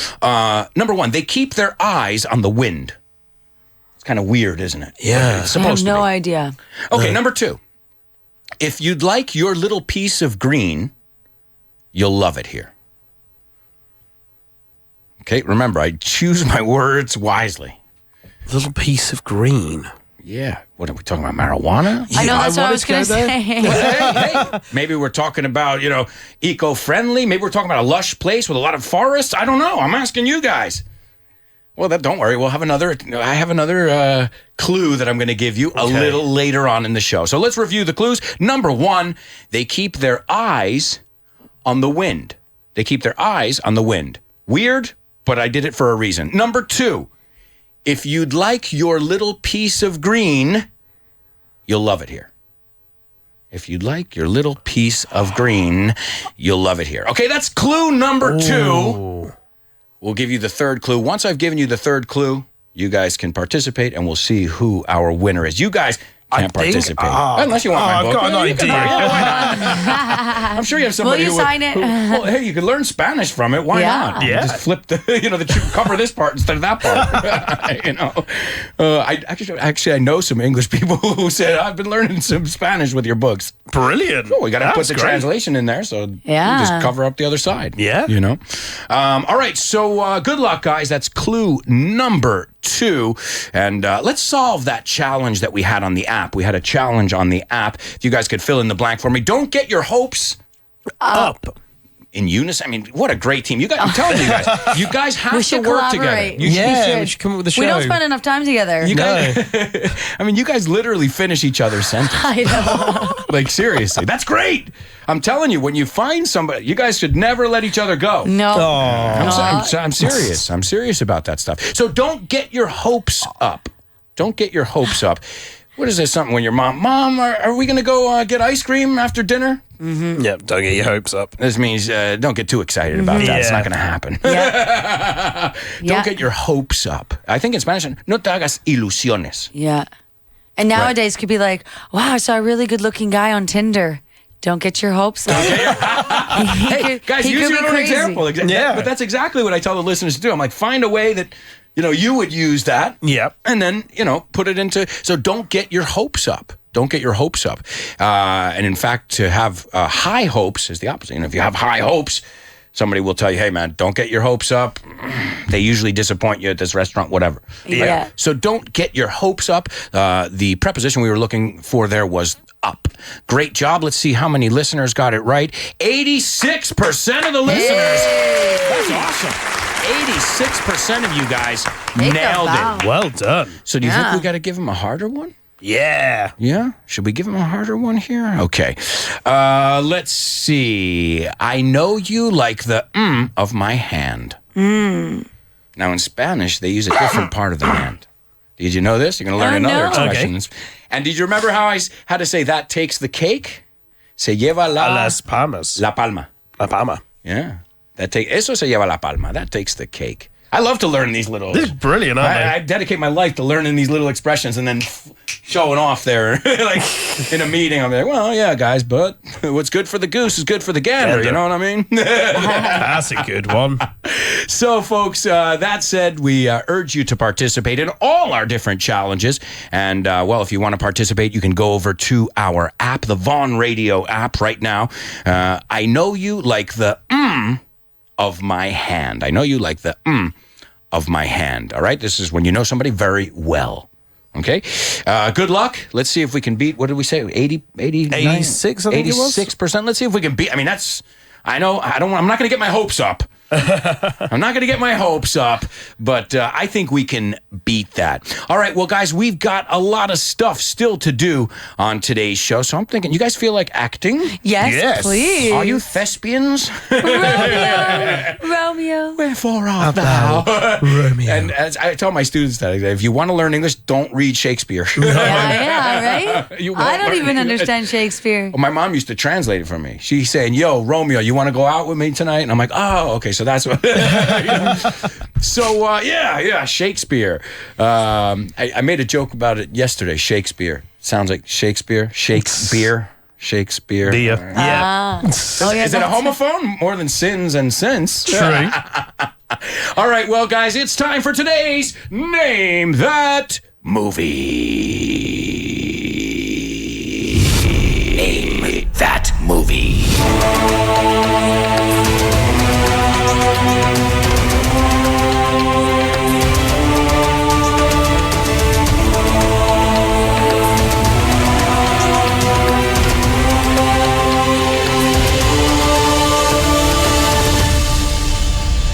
1, they keep their eyes on the wind. It's kind of weird, isn't it? Yeah. It's supposed I have to no be. idea. Okay, number 2, if you'd like your little piece of green, you'll love it here. Okay, remember, I choose my words wisely. Little piece of green. Yeah. What are we talking about? Marijuana? I know, that's what I was going to say. Hey, maybe we're talking about, eco-friendly. Maybe we're talking about a lush place with a lot of forests. I don't know. I'm asking you guys. Well, don't worry. We'll have another. I have another clue that I'm going to give you a little later on in the show. So let's review the clues. Number 1, they keep their eyes on the wind. They keep their eyes on the wind. Weird, but I did it for a reason. Number 2, if you'd like your little piece of green, you'll love it here. If you'd like your little piece of green, you'll love it here. Okay, that's clue number 2. We'll give you the third clue. Once I've given you the third clue, you guys can participate, and we'll see who our winner is. You guys can't participate. Unless you want my book. I've got an idea. Why not? I'm sure you have somebody Will you sign it? Hey, you could learn Spanish from it. Why not? You just flip the, the cover this part instead of that part. I know some English people who said, I've been learning some Spanish with your books. Brilliant. Well, we got to put the translation in there, so we just cover up the other side. Yeah. All right, so good luck, guys. That's clue number 2. And let's solve that challenge that we had on the app. We had a challenge on the app. If you guys could fill in the blank for me. Don't get your hopes up. In unison. I mean, what a great team. I'm telling you guys, you guys have to work together. We should come up with a show. We don't spend enough time together. You guys literally finish each other's sentences. I know. Like, seriously. That's great. I'm telling you, when you find somebody, you guys should never let each other go. No. I'm serious. I'm serious about that stuff. So don't get your hopes up. Don't get your hopes up. What is this? Something when your mom, are we going to go get ice cream after dinner? Mm-hmm. Yep, don't get your hopes up. This means don't get too excited about that. It's not going to happen. Yeah. Don't get your hopes up. I think in Spanish, no te hagas ilusiones. Yeah. And nowadays could be like, wow, I saw a really good looking guy on Tinder. Don't get your hopes up. Hey, guys, use your own example. But that's exactly what I tell the listeners to do. I'm like, find a way that you would use that. Yep. And then, put it into, so don't get your hopes up. Don't get your hopes up. And in fact, to have high hopes is the opposite. If you have high hopes, somebody will tell you, hey, man, don't get your hopes up. They usually disappoint you at this restaurant, whatever. Yeah. So don't get your hopes up. The preposition we were looking for there was up. Great job. Let's see how many listeners got it right. 86% of the listeners. That's awesome. 86% of you guys nailed it. Well done. So do you think we got to give them a harder one? Yeah. Yeah? Should we give him a harder one here? Okay. Let's see. I know you like the of my hand. Now, in Spanish, they use a different part of the hand. Did you know this? You're going to learn another expression. Okay. And did you remember how I had to say that takes the cake? Se lleva las palmas. La palma. La palma. Yeah. Eso se lleva la palma. That takes the cake. I love to learn these little... This is brilliant, aren't they? I dedicate my life to learning these little expressions and then showing off there. Like, in a meeting, I'm like, well, yeah, guys, but what's good for the goose is good for the gander, you know what I mean? That's a good one. So, folks, that said, we urge you to participate in all our different challenges. And, well, if you want to participate, you can go over to our app, the Vaughn Radio app right now. I know you like the of my hand. I know you like the of my hand. All right? This is when you know somebody very well. Okay? Good luck. Let's see if we can beat, what did we say? 86, I think it was. 86%. Let's see if we can beat. I mean, that's, I'm not going to get my hopes up. I'm not going to get my hopes up, but I think we can beat that. All right, well, guys, we've got a lot of stuff still to do on today's show, so I'm thinking, you guys feel like acting? Yes, please. Are you thespians? Romeo. Wherefore art thou? Romeo. And as I tell my students that, if you want to learn English, don't read Shakespeare. Yeah, right? I don't even understand Shakespeare. Well, my mom used to translate it for me. She's saying, yo, Romeo, you want to go out with me tonight? And I'm like, oh, okay. So that's what. So yeah, Shakespeare. I made a joke about it yesterday. Shakespeare sounds like Shakespeare. Shakespeare. Yeah. Is it a homophone? More than sins and sense. True. All right, well, guys, it's time for today's Name That Movie. Name That Movie.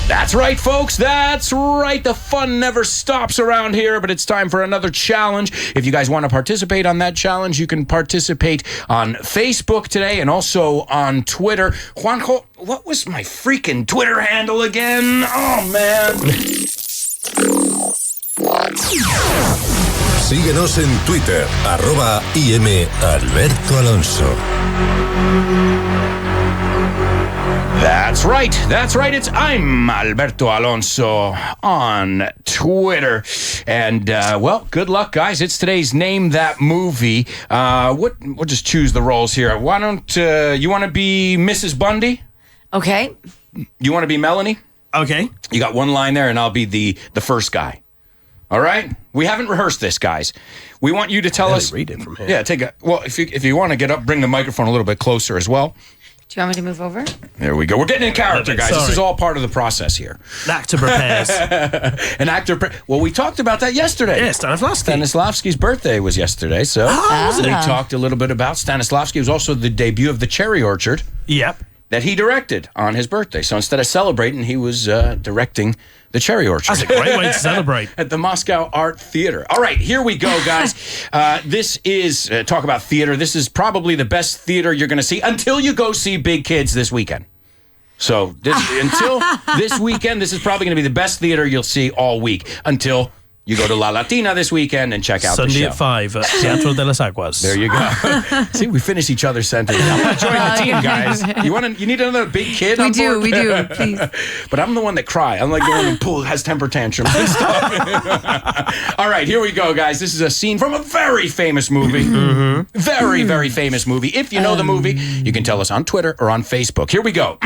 That's right, folks. That's right. The fun never stops around here, but it's time for another challenge. If you guys want to participate on that challenge, you can participate on Facebook today and also on Twitter. Juanjo, what was my freaking Twitter handle again? Oh, man. Síguenos en Twitter, @IMAlbertoAlonso. That's right. I'm Alberto Alonso on Twitter. And, well, good luck, guys. It's today's Name That Movie. We'll just choose the roles here. Why don't you want to be Mrs. Bundy? Okay. You want to be Melanie? Okay. You got one line there, and I'll be the first guy. All right? We haven't rehearsed this, guys. We want you to tell us. Read it from here. Yeah, if you want to get up, bring the microphone a little bit closer as well. Do you want me to move over? There we go. We're getting in character, guys. This is all part of the process here. An actor prepares. Well, we talked about that yesterday. Yeah, Stanislavski's birthday was yesterday, so we talked a little bit about Stanislavski. It was also the debut of The Cherry Orchard. Yep. That he directed on his birthday. So instead of celebrating, he was directing The Cherry Orchard. That's a great way to celebrate. At the Moscow Art Theater. All right, here we go, guys. This is, talk about theater, this is probably the best theater you're going to see until you go see Big Kids this weekend. So until this weekend, this is probably going to be the best theater you'll see all week until you go to La Latina this weekend and check out the show. Sunday at 5 at Teatro de las Aguas. There you go. See, we finish each other's sentences. I'm going to join the team, guys. You need another big kid on board? We do, please. But I'm the one that cry. I'm like the one who has temper tantrums and stuff. All right, here we go, guys. This is a scene from a very famous movie. Very, very famous movie. If you know the movie, you can tell us on Twitter or on Facebook. Here we go.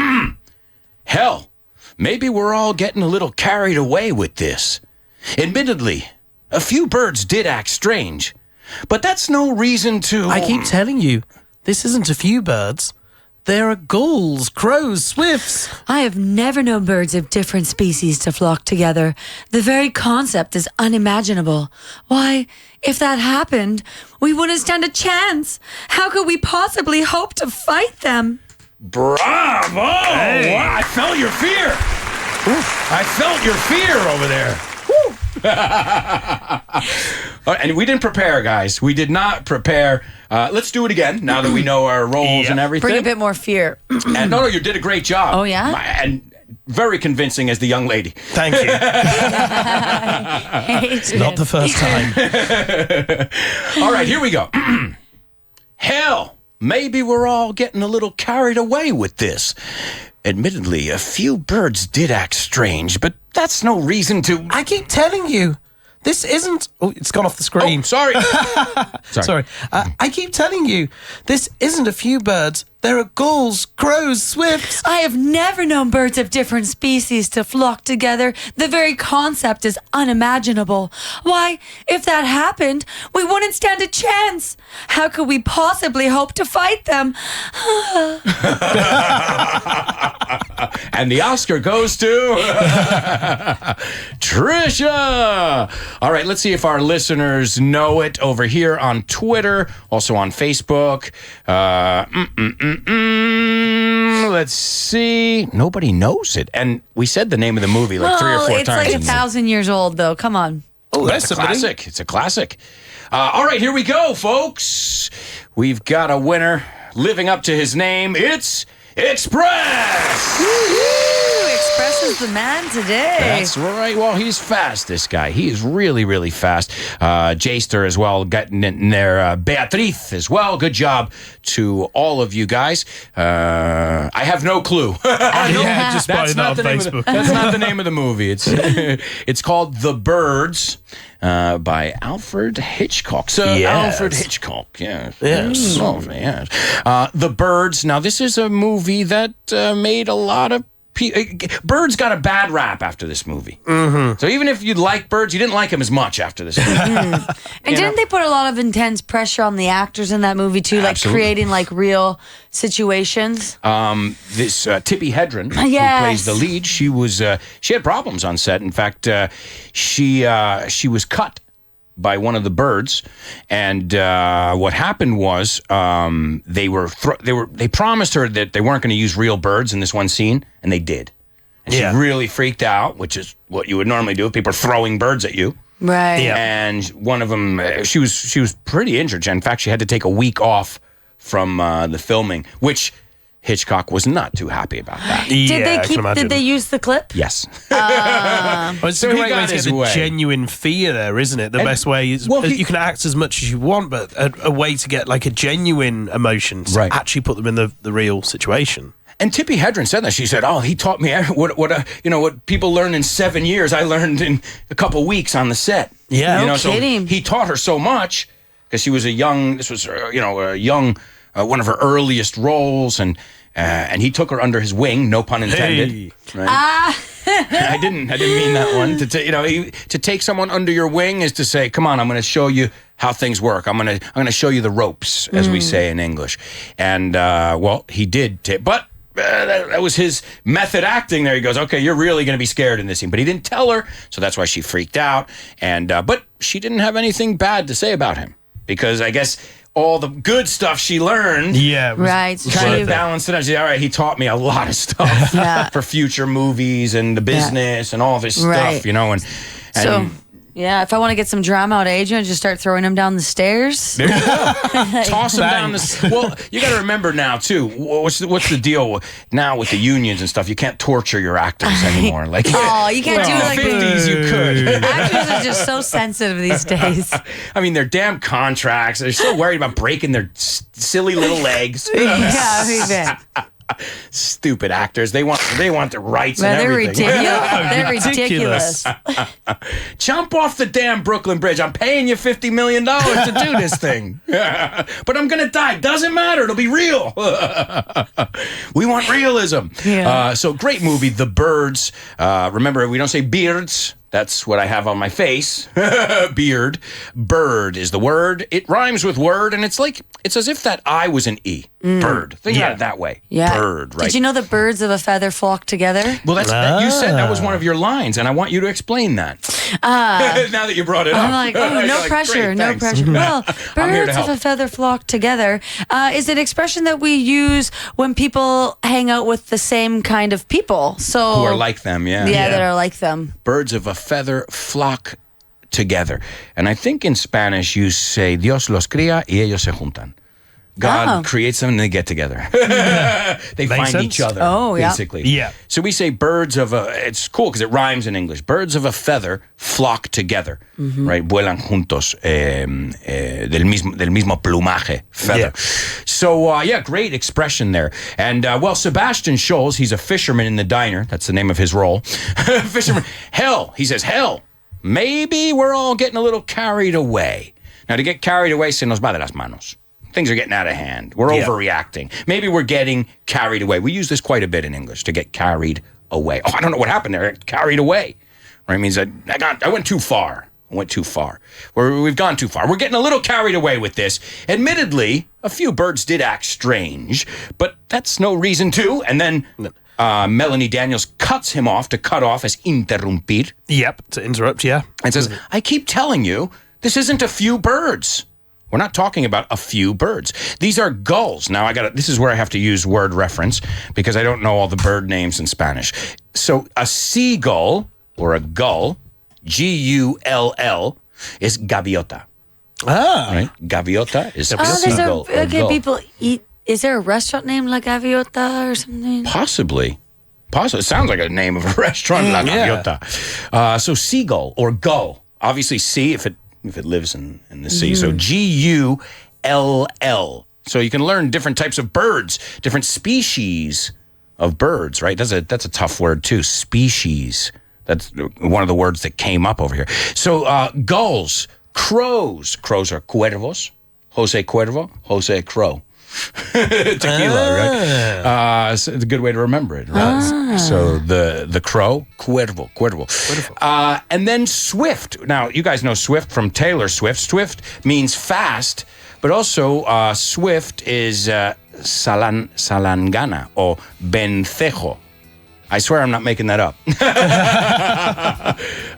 Hell, maybe we're all getting a little carried away with this. Admittedly, a few birds did act strange, but that's no reason to... I keep telling you, this isn't a few birds. There are gulls, crows, swifts. I have never known birds of different species to flock together. The very concept is unimaginable. Why, if that happened, we wouldn't stand a chance. How could we possibly hope to fight them? Bravo! Hey. Wow, I felt your fear. I felt your fear over there. And we didn't prepare, guys. We did not prepare. Let's do it again now that we know our roles and everything. Bring a bit more fear. And no, you did a great job. Oh, yeah? And very convincing as the young lady. Thank you. It's not the first time. All right, here we go. Hell, maybe we're all getting a little carried away with this. Admittedly, a few birds did act strange, but that's no reason to... I keep telling you, this isn't... Oh, it's gone off the screen. Oh, sorry. Sorry. I keep telling you, this isn't a few birds. There are gulls, crows, swifts. I have never known birds of different species to flock together. The very concept is unimaginable. Why, if that happened, we wouldn't stand a chance. How could we possibly hope to fight them? And the Oscar goes to Trisha. All right, let's see if our listeners know it over here on Twitter, also on Facebook. Let's see. Nobody knows it. And we said the name of the movie like 3 or 4 it's times. like 1,000 years old, though. Come on. Oh, that's a classic. It's a classic. All right, here we go, folks. We've got a winner living up to his name. It's Express. Express is the man today. That's right. Well, he's fast, this guy. He is really, really fast. Jaster as well, getting in there. Beatriz as well. Good job to all of you guys. I have no clue. Just That's not the name of the, that's not the name of the movie. It's called The Birds. By Alfred Hitchcock. Alfred Hitchcock, yes. Yes. Oh, yes. The Birds. Now, this is a movie that made a lot of Birds got a bad rap after this movie. Mm-hmm. So even if you like Birds, you didn't like him as much after this movie. And didn't they put a lot of intense pressure on the actors in that movie too, like creating like real situations? This Tippi Hedren, who plays the lead, she had problems on set. In fact, she was cut by one of the birds, and what happened was they promised her that they weren't going to use real birds in this one scene, and they did. And she really freaked out, which is what you would normally do if people are throwing birds at you. Right. Yeah. And one of them, she was pretty injured. In fact, she had to take a week off from the filming, which Hitchcock was not too happy about that. Did they use the clip? Yes. It's a great way to get the genuine fear there, isn't it? The best way is you can act as much as you want, but a way to get like a genuine emotion to actually put them in the real situation. And Tippi Hedren said that. She said, "Oh, he taught me what people learn in 7 years. I learned in a couple weeks on the set." Yeah, no kidding. So he taught her so much because she was a young. This was a young one of her earliest roles, and he took her under his wing. No pun intended. Hey. Right? I didn't mean that one. To take someone under your wing is to say, "Come on, I'm going to show you how things work. I'm going to show you the ropes," as we say in English. And he did. But that was his method acting. There he goes. Okay, you're really going to be scared in this scene, but he didn't tell her, so that's why she freaked out. And but she didn't have anything bad to say about him because I guess all the good stuff she learned, right, trying to balance it out. She said, all right, he taught me a lot of stuff for future movies and the business and all this stuff, and so. Yeah, if I want to get some drama out of Adrian, just start throwing him down the stairs. There you go. Toss him down the. Well, you got to remember now too. What's the deal now with the unions and stuff? You can't torture your actors anymore. Like, you can't do it like 50s. You could. Actors are just so sensitive these days. I mean, their damn contracts. They're so worried about breaking their silly little legs. Stupid actors. They want the rights and everything. They're ridiculous. Jump off the damn Brooklyn Bridge. I'm paying you $50 million to do this thing. But I'm going to die. Doesn't matter. It'll be real. We want realism. Yeah. So great movie, The Birds. Remember, we don't say beards. That's what I have on my face. Beard. Bird is the word. It rhymes with word, and it's as if that I was an E. Bird. Think about it that way. Yeah. Bird, right? Did you know that birds of a feather flock together? Well, you said that was one of your lines, and I want you to explain that. Now that you brought it up. I'm like, no pressure, no pressure. Well, birds of a feather flock together is an expression that we use when people hang out with the same kind of people. So who are like them, that are like them. Birds of a feather flock together. And I think in Spanish you say Dios los cría y ellos se juntan. God creates them and they get together. They find each other, basically. Yeah. So we say birds of a... It's cool because it rhymes in English. Birds of a feather flock together, right? Vuelan juntos del mismo plumaje, feather. Yeah. So, great expression there. And, Sebastian Scholes, he's a fisherman in the diner. That's the name of his role. Fisherman. Hell. He says, hell. Maybe we're all getting a little carried away. Now, to get carried away, se nos va de las manos. Things are getting out of hand. We're overreacting. Maybe we're getting carried away. We use this quite a bit in English, to get carried away. Oh, I don't know what happened there. Carried away. Right? It means I went too far. We've gone too far. We're getting a little carried away with this. Admittedly, a few birds did act strange, but that's no reason to. And then Melanie Daniels cuts him off to cut off as interrumpir. Yep, to interrupt, yeah. And says, I keep telling you, this isn't a few birds. We're not talking about a few birds. These are gulls. Now, this is where I have to use word reference because I don't know all the bird names in Spanish. So a seagull or a gull, Gull, is gaviota. Right? Gaviota is a seagull. People eat. Is there a restaurant named La Gaviota or something? Possibly. It sounds like a name of a restaurant, La Gaviota. So seagull or gull. Obviously, sea if it lives in the sea. So Gull. So you can learn different types of birds, different species of birds, right? That's a tough word too. Species. That's one of the words that came up over here. So gulls, crows. Crows are cuervos. Jose Cuervo, Jose Crow. Tequila, right? So it's a good way to remember it, right? So the crow, cuervo. And then swift. Now, you guys know Swift from Taylor Swift. Swift means fast, but also swift is salangana or bencejo. I swear I'm not making that up.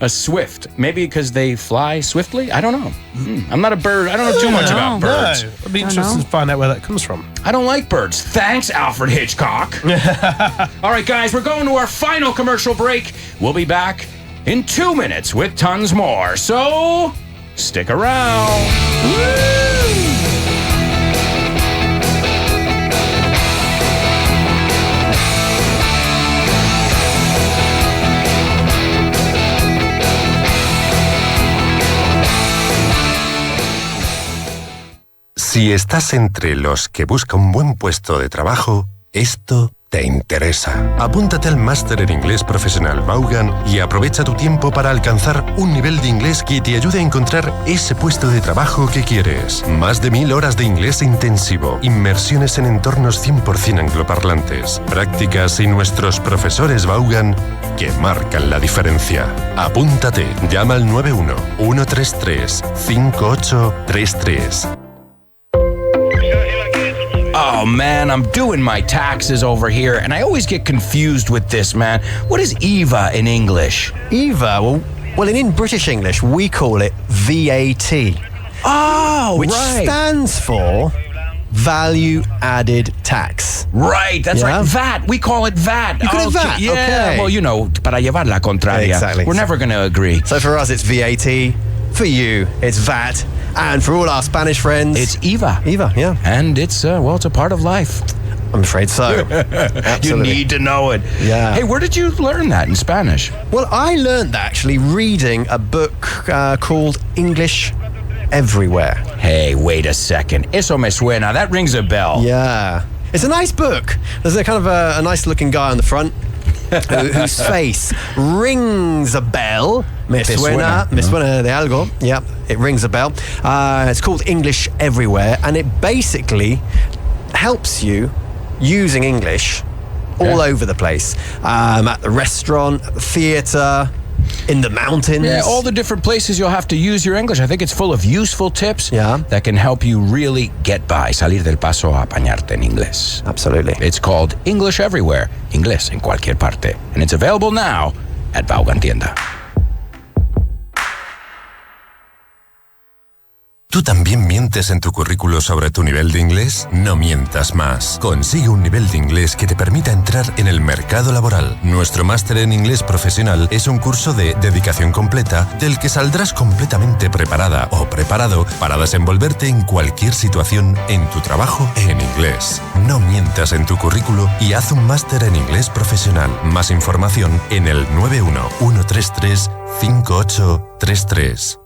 A swift. Maybe because they fly swiftly? I don't know. I'm not a bird. I don't know too much about birds. No. I'd be interested to find out where that comes from. I don't like birds. Thanks, Alfred Hitchcock. All right, guys, we're going to our final commercial break. We'll be back in 2 minutes with tons more. So, stick around. Woo! Si estás entre los que busca un buen puesto de trabajo, esto te interesa. Apúntate al Máster en Inglés Profesional Vaughan y aprovecha tu tiempo para alcanzar un nivel de inglés que te ayude a encontrar ese puesto de trabajo que quieres. Más de 1000 horas de inglés intensivo, inmersiones en entornos 100% angloparlantes, prácticas y nuestros profesores Vaughan que marcan la diferencia. Apúntate, llama al 91-133-5833. Oh, man, I'm doing my taxes over here, and I always get confused with this, man. What is EVA in English? EVA? Well, in British English, we call it VAT. Oh, which stands for Value Added Tax. Right, that's right. VAT. We call it VAT. You call it VAT? Yeah, okay. Well, you know, para llevar la contraria. Exactly. We're never going to agree. So for us, it's VAT. For you, it's VAT. And for all our Spanish friends, it's EVA. EVA, yeah. And it's, it's a part of life. I'm afraid so. You need to know it. Yeah. Hey, where did you learn that in Spanish? Well, I learned that actually reading a book called English Everywhere. Hey, wait a second. Eso me suena. That rings a bell. Yeah. It's a nice book. There's a kind of a nice-looking guy on the front whose face rings a bell. Me suena de algo. Yeah, it rings a bell. It's called English Everywhere, and it basically helps you using English all over the place. At the restaurant, at the theatre, in the mountains. Yeah, all the different places you'll have to use your English. I think it's full of useful tips that can help you really get by. Salir del paso a apañarte en inglés. Absolutely. It's called English Everywhere. Inglés en cualquier parte. And it's available now at Vaughan Tienda. ¿Tú también mientes en tu currículo sobre tu nivel de inglés? No mientas más. Consigue un nivel de inglés que te permita entrar en el mercado laboral. Nuestro máster en inglés profesional es un curso de dedicación completa del que saldrás completamente preparada o preparado para desenvolverte en cualquier situación en tu trabajo en inglés. No mientas en tu currículo y haz un máster en inglés profesional. Más información en el 911335833.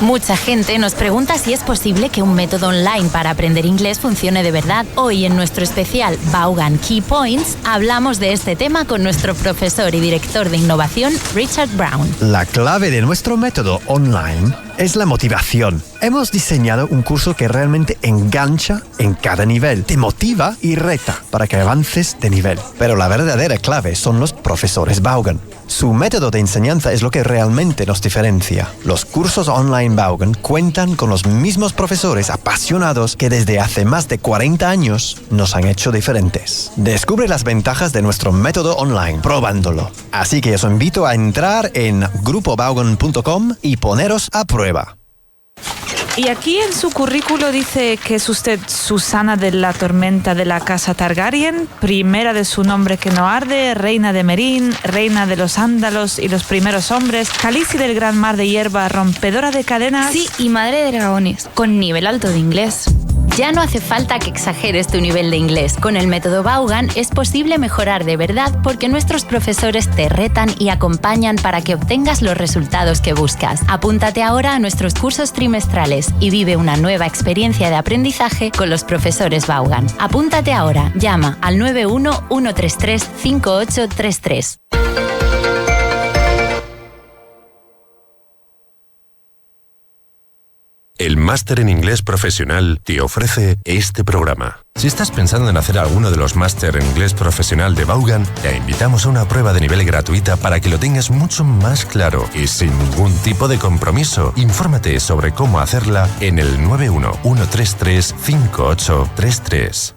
Mucha gente nos pregunta si es posible que un método online para aprender inglés funcione de verdad. Hoy en nuestro especial Vaughan Key Points hablamos de este tema con nuestro profesor y director de innovación, Richard Brown. La clave de nuestro método online es la motivación. Hemos diseñado un curso que realmente engancha en cada nivel, te motiva y reta para que avances de nivel. Pero la verdadera clave son los profesores Vaughan. Su método de enseñanza es lo que realmente nos diferencia. Los cursos online Vaughan cuentan con los mismos profesores apasionados que desde hace más de 40 años nos han hecho diferentes. Descubre las ventajas de nuestro método online probándolo. Así que os invito a entrar en grupovaughan.com y poneros a prueba. Y aquí en su currículo dice que es usted Susana de la Tormenta de la Casa Targaryen, primera de su nombre que no arde, reina de Merín, reina de los Ándalos y los primeros hombres, Khaleesi del Gran Mar de Hierba, rompedora de cadenas... Sí, y madre de dragones, con nivel alto de inglés. Ya no hace falta que exageres tu nivel de inglés. Con el método Vaughan es posible mejorar de verdad porque nuestros profesores te retan y acompañan para que obtengas los resultados que buscas. Apúntate ahora a nuestros cursos trimestrales y vive una nueva experiencia de aprendizaje con los profesores Vaughan. Apúntate ahora. Llama al 911335833. El máster en inglés profesional te ofrece este programa. Si estás pensando en hacer alguno de los máster en inglés profesional de Vaughan, te invitamos a una prueba de nivel gratuita para que lo tengas mucho más claro y sin ningún tipo de compromiso. Infórmate sobre cómo hacerla en el 911335833.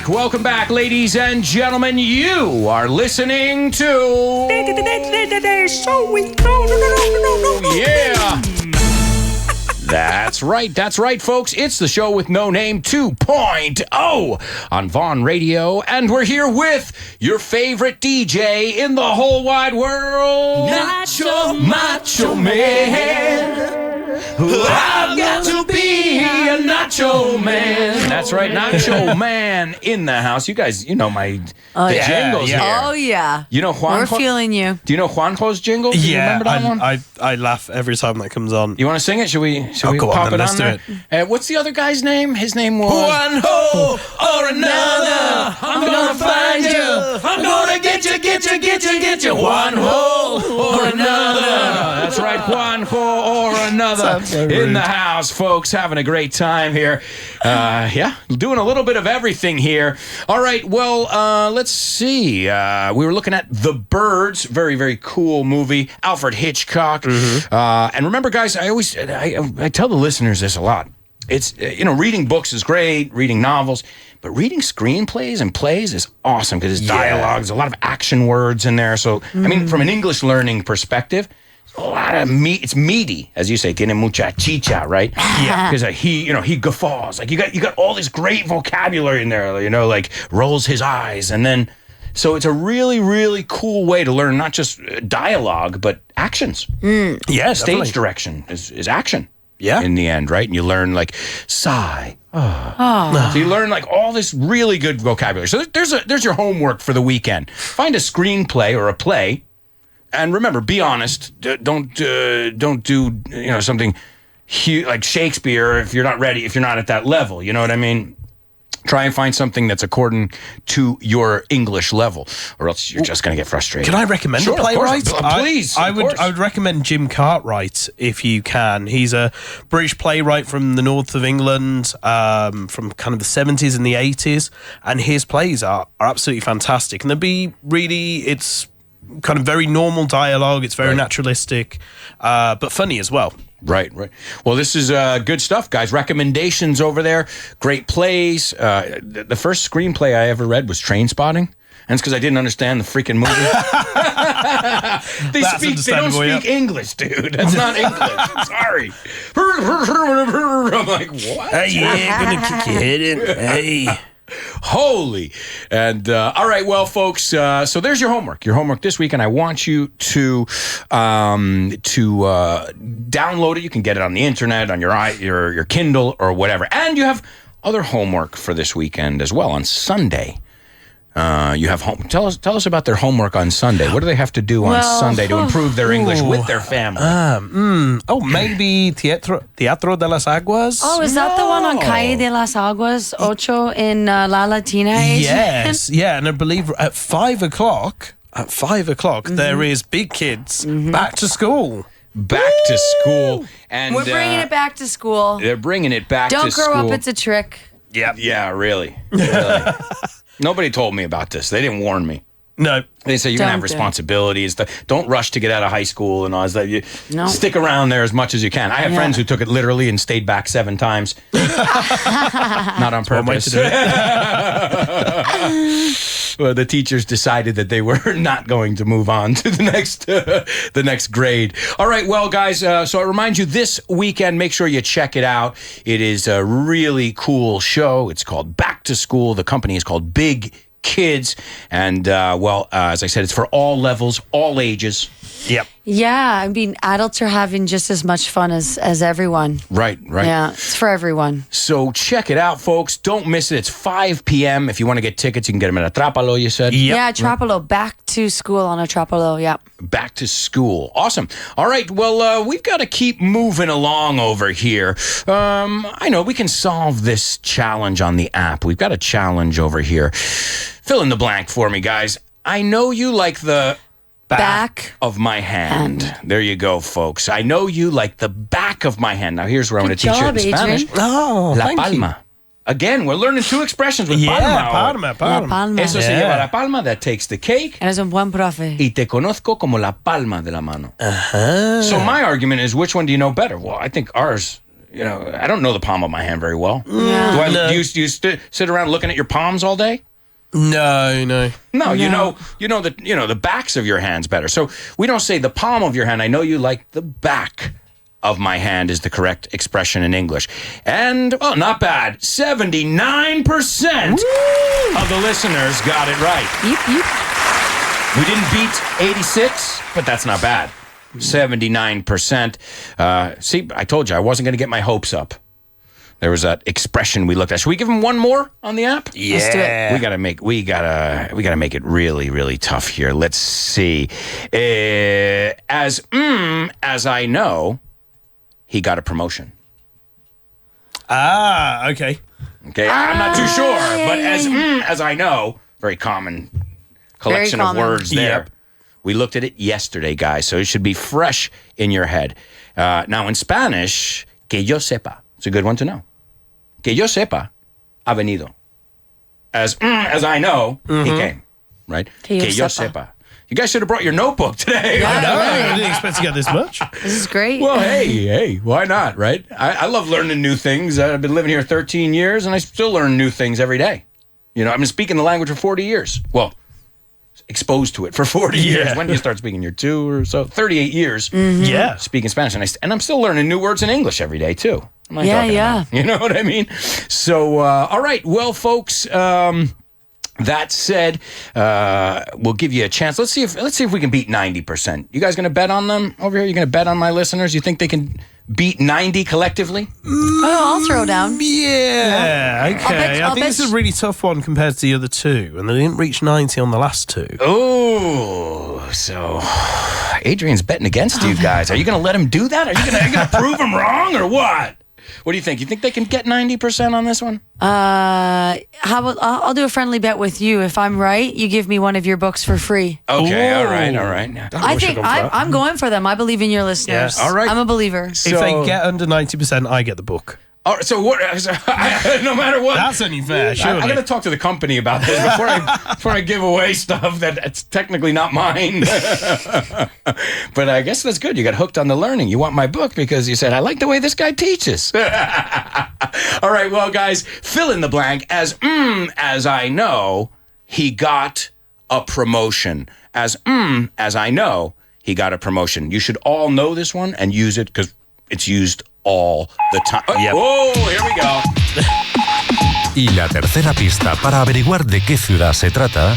Welcome back, ladies and gentlemen. You are listening to... Yeah. That's right, folks. It's the show with no name 2.0 on Vaughn Radio. And we're here with your favorite DJ in the whole wide world. Nacho Macho Man. I've got to be a Nacho Man. That's right, Nacho Man in the house. You guys, you know the jingles here. Oh, yeah. You know Juanjo? We're feeling you. Do you know Juanjo's jingle? Do you remember that one? I laugh every time that comes on. You want to sing it? Should we go pop on, it let's on do there? it. What's the other guy's name? His name was... Juanjo or another. I'm gonna find you. I'm gonna get you. Juanjo or another. That's right, Juanjo or another. In the house, folks, having a great time here. Doing a little bit of everything here. All right, well, let's see. We were looking at The Birds, very, very cool movie. Alfred Hitchcock. Mm-hmm. And remember, guys, I tell the listeners this a lot. It's, reading books is great, reading novels, but reading screenplays and plays is awesome because it's dialogue. There's a lot of action words in there. So, I mean, from an English learning perspective, a lot of it's meaty, as you say, tiene mucha chicha, right? Yeah. Because he guffaws. Like you got all this great vocabulary in there, like rolls his eyes. And then, so it's a really, really cool way to learn not just dialogue, but actions. Yeah, Stage direction is action. in the end, right? And you learn like sigh. So you learn like all this really good vocabulary. So there's your homework for the weekend. Find a screenplay or a play, and remember, be honest. Don't do something like Shakespeare if you're not ready, if you're not at that level. You know what I mean? Try and find something that's according to your English level, or else you're just going to get frustrated. Can I recommend a Of playwright? course. Please. I would recommend Jim Cartwright if you can. He's a British playwright from the north of England, from kind of the 70s and the 80s, and his plays are absolutely fantastic. And it's kind of very normal dialogue. It's very naturalistic, but funny as well. Right. Well, this is good stuff, guys. Recommendations over there. Great plays. The first screenplay I ever read was Trainspotting. And it's because I didn't understand the freaking movie. They don't speak English, dude. That's not English. Sorry. I'm like, what? Hey, gonna kick your head in. Hey. Holy. And all right, well, folks, so there's your homework. Your homework this week, and I want you to download it. You can get it on the internet, on your Kindle or whatever. And you have other homework for this weekend as well on Sunday. You have home. Tell us about their homework on Sunday. What do they have to do on Sunday to improve their English with their family? Maybe Teatro de las Aguas. Oh, is that the one on Calle de las Aguas, Ocho in La Latina? Yes, yeah, and I believe at 5 o'clock. There is Big Kids Back to School. Back to school, and we're bringing it back to school. They're bringing it back. Don't to school. grow up. It's a trick. Yeah, really. Nobody told me about this. They didn't warn me. No. They say you're going to have responsibilities. Don't rush to get out of high school and all that. You stick around there as much as you can. I have friends who took it literally and stayed back 7 times. Not on purpose. Well, the teachers decided that they were not going to move on to the next grade. All right, well, guys, so I remind you this weekend, make sure you check it out. It is a really cool show. It's called Back to School. The company is called Big Kids. And, as I said, it's for all levels, all ages. Yep. Yeah, I mean, adults are having just as much fun as everyone. Right. Yeah, it's for everyone. So check it out, folks. Don't miss it. It's 5 p.m. If you want to get tickets, you can get them at Atrapalo, you said? Yep. Yeah, Atrapalo. Back to school on Atrapalo, yeah. Back to school. Awesome. All right, well, we've got to keep moving along over here. I know we can solve this challenge on the app. We've got a challenge over here. Fill in the blank for me, guys. I know you like the back of my hand. There you go, folks. I know you like the back of my hand. Now, here's where I'm going to teach you in Spanish. Oh, La palma. Again, we're learning 2 expressions with palma. Palma. Eso se lleva la palma, that takes the cake. Eres un buen profe. Y te conozco como la palma de la mano. So my argument is, which one do you know better? Well, I think ours, I don't know the palm of my hand very well. Yeah. Do you sit around looking at your palms all day? No. You know the backs of your hands better. So we don't say the palm of your hand. I know you like the back of my hand is the correct expression in English. And, well, not bad. 79% of the listeners got it right. Yep. We didn't beat 86, but that's not bad. 79%. See, I told you I wasn't going to get my hopes up. There was that expression we looked at. Should we give them one more on the app? Yeah. Let's do it. We gotta make it really, really tough here. Let's see. As I know, he got a promotion. Okay. Okay, I'm not too sure, but as I know, very common collection of words there. Yep. We looked at it yesterday, guys, so it should be fresh in your head. Now, in Spanish, que yo sepa. It's a good one to know. Que yo sepa, ha venido. As I know, he came. Right? Que yo sepa. You guys should have brought your notebook today. Yeah, I know. I didn't expect to get this much. This is great. Well, hey, why not, right? I love learning new things. I've been living here 13 years, and I still learn new things every day. I've been speaking the language for 40 years. Well, exposed to it for 40 years. When do you start speaking? You're 2 or so. 38 years. Mm-hmm. Yeah. Speaking Spanish. And I'm still learning new words in English every day, too. Yeah. You know what I mean? So, all right. Well, folks, that said, we'll give you a chance. Let's see if we can beat 90%. You guys going to bet on them over here? You going to bet on my listeners? You think they can beat 90 collectively? I'll throw down. Yeah, okay. I'll I think this is a really tough one compared to the other two, and they didn't reach 90 on the last two. Oh, so Adrian's betting against you guys. Are you going to let him do that? Are you going to prove him wrong or what? What do you think? You think they can get 90% on this one? How about I'll do a friendly bet with you. If I'm right, you give me one of your books for free. Okay, all right. I think I'm going for them. I believe in your listeners. Yeah. All right. I'm a believer. If they get under 90%, I get the book. All right, so what? No matter what, that's only fair. Surely. I got to talk to the company about this before I give away stuff that it's technically not mine. But I guess that's good. You got hooked on the learning. You want my book because you said I like the way this guy teaches. All right, well, guys, fill in the blank. As I know, he got a promotion. As I know, he got a promotion. You should all know this one and use it because it's used all the time. Yep. Whoa, here we go. Y la tercera pista para averiguar de qué ciudad se trata.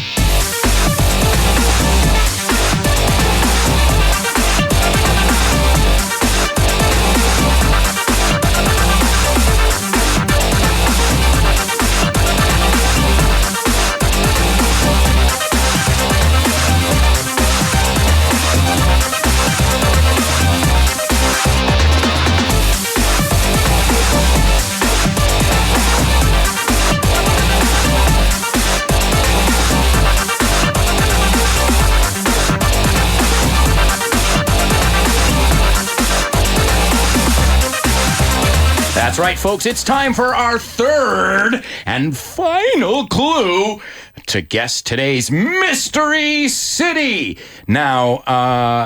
That's right, folks. It's time for our third and final clue to guess today's mystery city. Now,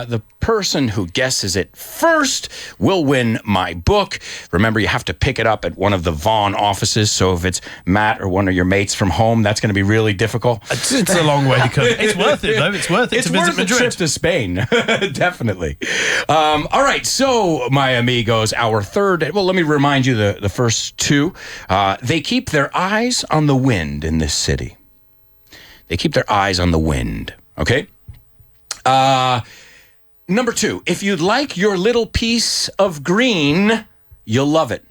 the person who guesses it first will win my book. Remember, you have to pick it up at one of the Vaughan offices. So if it's Matt or one of your mates from home, that's going to be really difficult. It's a long way to come. It's worth it, though. It's worth it to visit Madrid. It's worth a trip to Spain. Definitely. All right. So, my amigos, our third, well, let me remind you the first two. They keep their eyes on the wind in this city. They keep their eyes on the wind. Okay? Number two, if you'd like your little piece of green, you'll love it.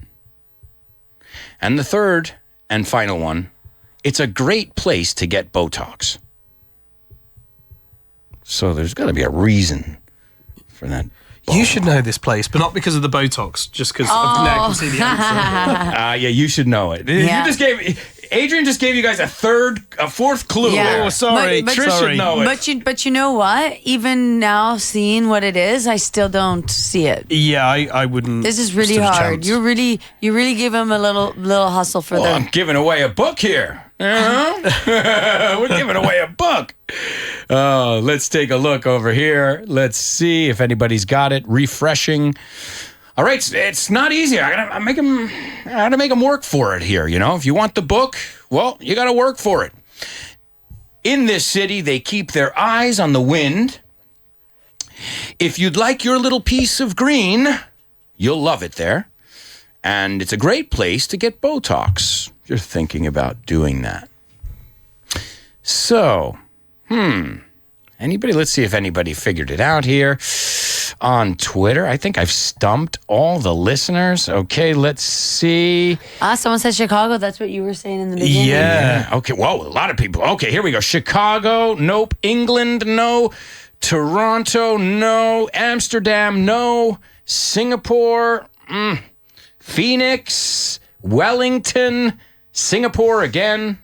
And the third and final one, it's a great place to get Botox. So there's got to be a reason for that. You should know this place, but not because of the Botox, just because now I can see the answer. Yeah, you should know it. Yeah. Adrian just gave you guys a fourth clue. Yeah. Oh, sorry. Trish should know it. But you know what? Even now, seeing what it is, I still don't see it. Yeah, I wouldn't. This is really hard. You really give him a little hustle for I'm giving away a book here. We're giving away a book. Let's take a look over here. Let's see if anybody's got it. Refreshing. All right, it's not easy. I gotta make them work for it here. You know, if you want the book, well, you gotta work for it. In this city, they keep their eyes on the wind. If you'd like your little piece of green, you'll love it there. And it's a great place to get Botox. You're thinking about doing that. So, let's see if anybody figured it out here on Twitter. I think I've stumped all the listeners. Okay, let's see. Someone said Chicago. That's what you were saying in the beginning. Yeah. Okay, whoa, a lot of people. Okay, here we go. Chicago, nope. England, no. Toronto, no. Amsterdam, no. Singapore, Phoenix, Wellington, Singapore again.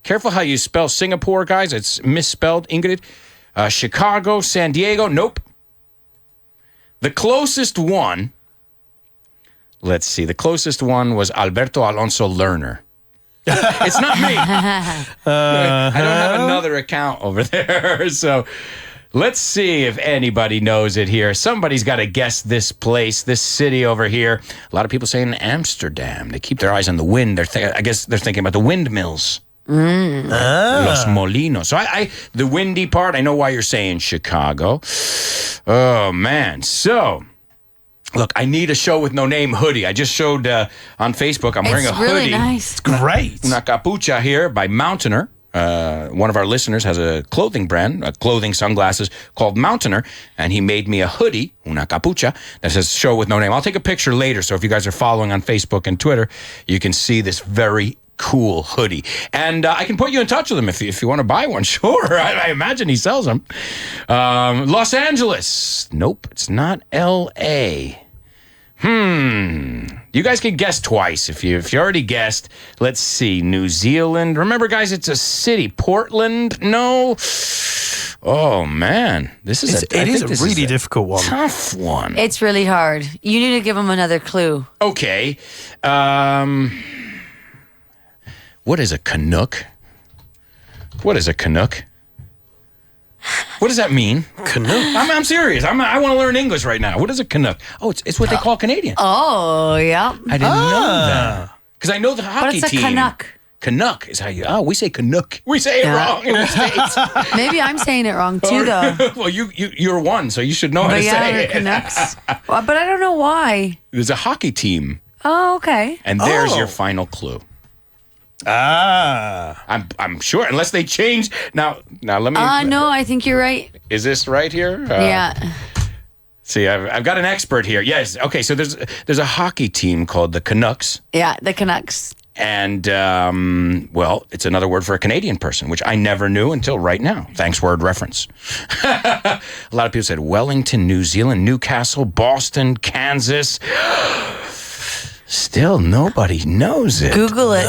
Careful how you spell Singapore, guys. It's misspelled, Ingrid. Chicago, San Diego, nope. The closest one, let's see. The closest one was Alberto Alonso Lerner. It's not me. I don't have another account over there. So let's see if anybody knows it here. Somebody's got to guess this place, this city over here. A lot of people saying Amsterdam. They keep their eyes on the wind. I guess they're thinking about the windmills. Los Molinos. So the windy part, I know why you're saying Chicago. Oh, man. So, look, I need a show with no name hoodie. I just showed on Facebook. I'm wearing a hoodie. It's really nice. It's great. Una capucha here by Mountaineer. one of our listeners has a clothing brand, clothing sunglasses called Mountaineer, and he made me a hoodie, una capucha, that says Show with No Name. I'll take a picture later, so if you guys are following on Facebook and Twitter, you can see this very cool hoodie. And I can put you in touch with him if you want to buy one. Sure, I imagine he sells them. Los Angeles. Nope, it's not L.A. You guys can guess twice if you already guessed. Let's see. New Zealand. Remember, guys, it's a city. Portland. No. Oh man, this is it is a really difficult one. Tough one. It's really hard. You need to give him another clue. Okay. What is a Canuck? What is a Canuck? What does that mean? Canuck? I'm serious. I want to learn English right now. What is a Canuck? Oh, it's what they call Canadian. Oh, yeah. I didn't know that. Because I know the hockey team. What's a Canuck? Canuck is how you... Oh, we say Canuck. We say it wrong in the States. Maybe I'm saying it wrong, too, though. Well, you're one, so you should know how to say it. Canucks. Well, but I don't know why. There's a hockey team. Oh, okay. And there's your final clue. I'm sure, unless they change. Now let me... no, I think you're right. Is this right here? Yeah. See, I've got an expert here. Yes. Okay, so there's a hockey team called the Canucks. Yeah, the Canucks. And, well, it's another word for a Canadian person, which I never knew until right now. Thanks, word reference. A lot of people said Wellington, New Zealand, Newcastle, Boston, Kansas. Still, nobody knows it. Google it.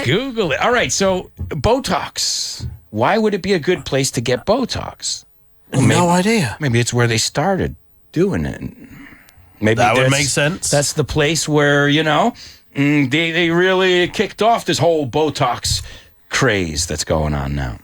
Google it. All right, so Botox. Why would it be a good place to get Botox? Well, no idea. Maybe it's where they started doing it. Maybe that would make sense. That's the place where, they really kicked off this whole Botox craze that's going on now.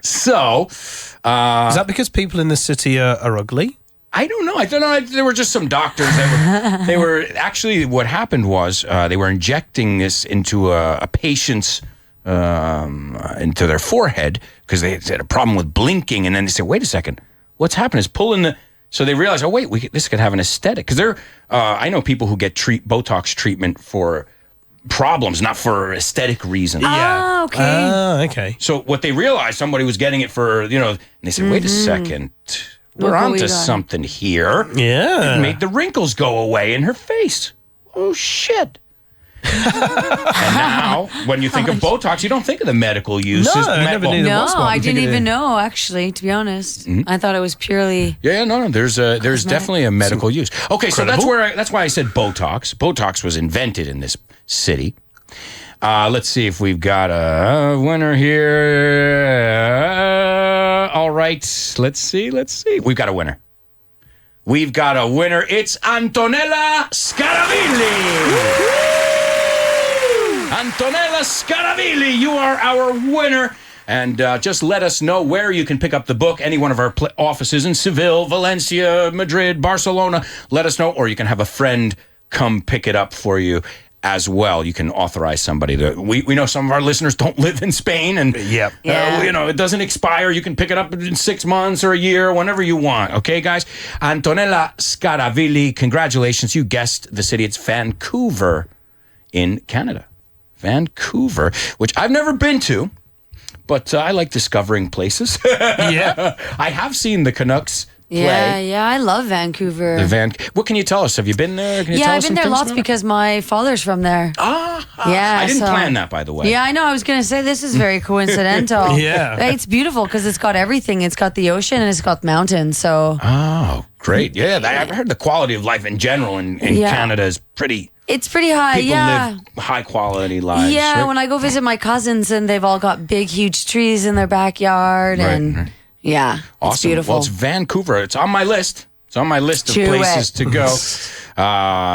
So, is that because people in the city are ugly? I don't know. There were just some doctors that they were actually, what happened was they were injecting this into a patient's into their forehead because they had a problem with blinking, and then they said, wait a second, what's happened is pulling the... So they realized, oh wait, this could have an aesthetic, because I know people who get Botox treatment for problems, not for aesthetic reasons. Yeah. Okay. Okay. So what they realized, somebody was getting it for, and they said, wait a second, we're onto something here. Yeah. It made the wrinkles go away in her face. Oh shit. And now, when you think of Botox, you don't think of the medical use. No, I never knew there was one. I didn't even know, actually, to be honest. I thought it was purely... Yeah, no, there's definitely a medical use. Okay, so that's why I said Botox. Botox was invented in this city. Let's see if we've got a winner here. All right, let's see. We've got a winner. It's Antonella Scaravilli. Antonella Scaravilli, you are our winner. And just let us know where you can pick up the book. Any one of our offices in Seville, Valencia, Madrid, Barcelona. Let us know, or you can have a friend come pick it up for you as well. You can authorize somebody to... We know some of our listeners don't live in Spain, and it doesn't expire. You can pick it up in 6 months or a year, whenever you want. Okay, guys? Antonella Scaravilli, congratulations. You guessed the city. It's Vancouver in Canada. Vancouver, which I've never been to, but I like discovering places. Yeah. I have seen the Canucks play. Yeah, I love Vancouver. What can you tell us? Have you been there? Can you tell I've us been there lots because my father's from there. Yeah, I didn't plan that, by the way. Yeah, I know. I was going to say this is very coincidental. Yeah. It's beautiful because it's got everything. It's got the ocean and it's got mountains. So. Oh, great. Yeah, I've heard the quality of life in general in Canada is pretty... It's pretty high, People live high quality lives. Yeah, right? when I go visit my cousins and they've all got big, huge trees in their backyard. Right. Yeah, awesome. It's beautiful. Well, it's Vancouver. It's on my list. It's on my list of places to go.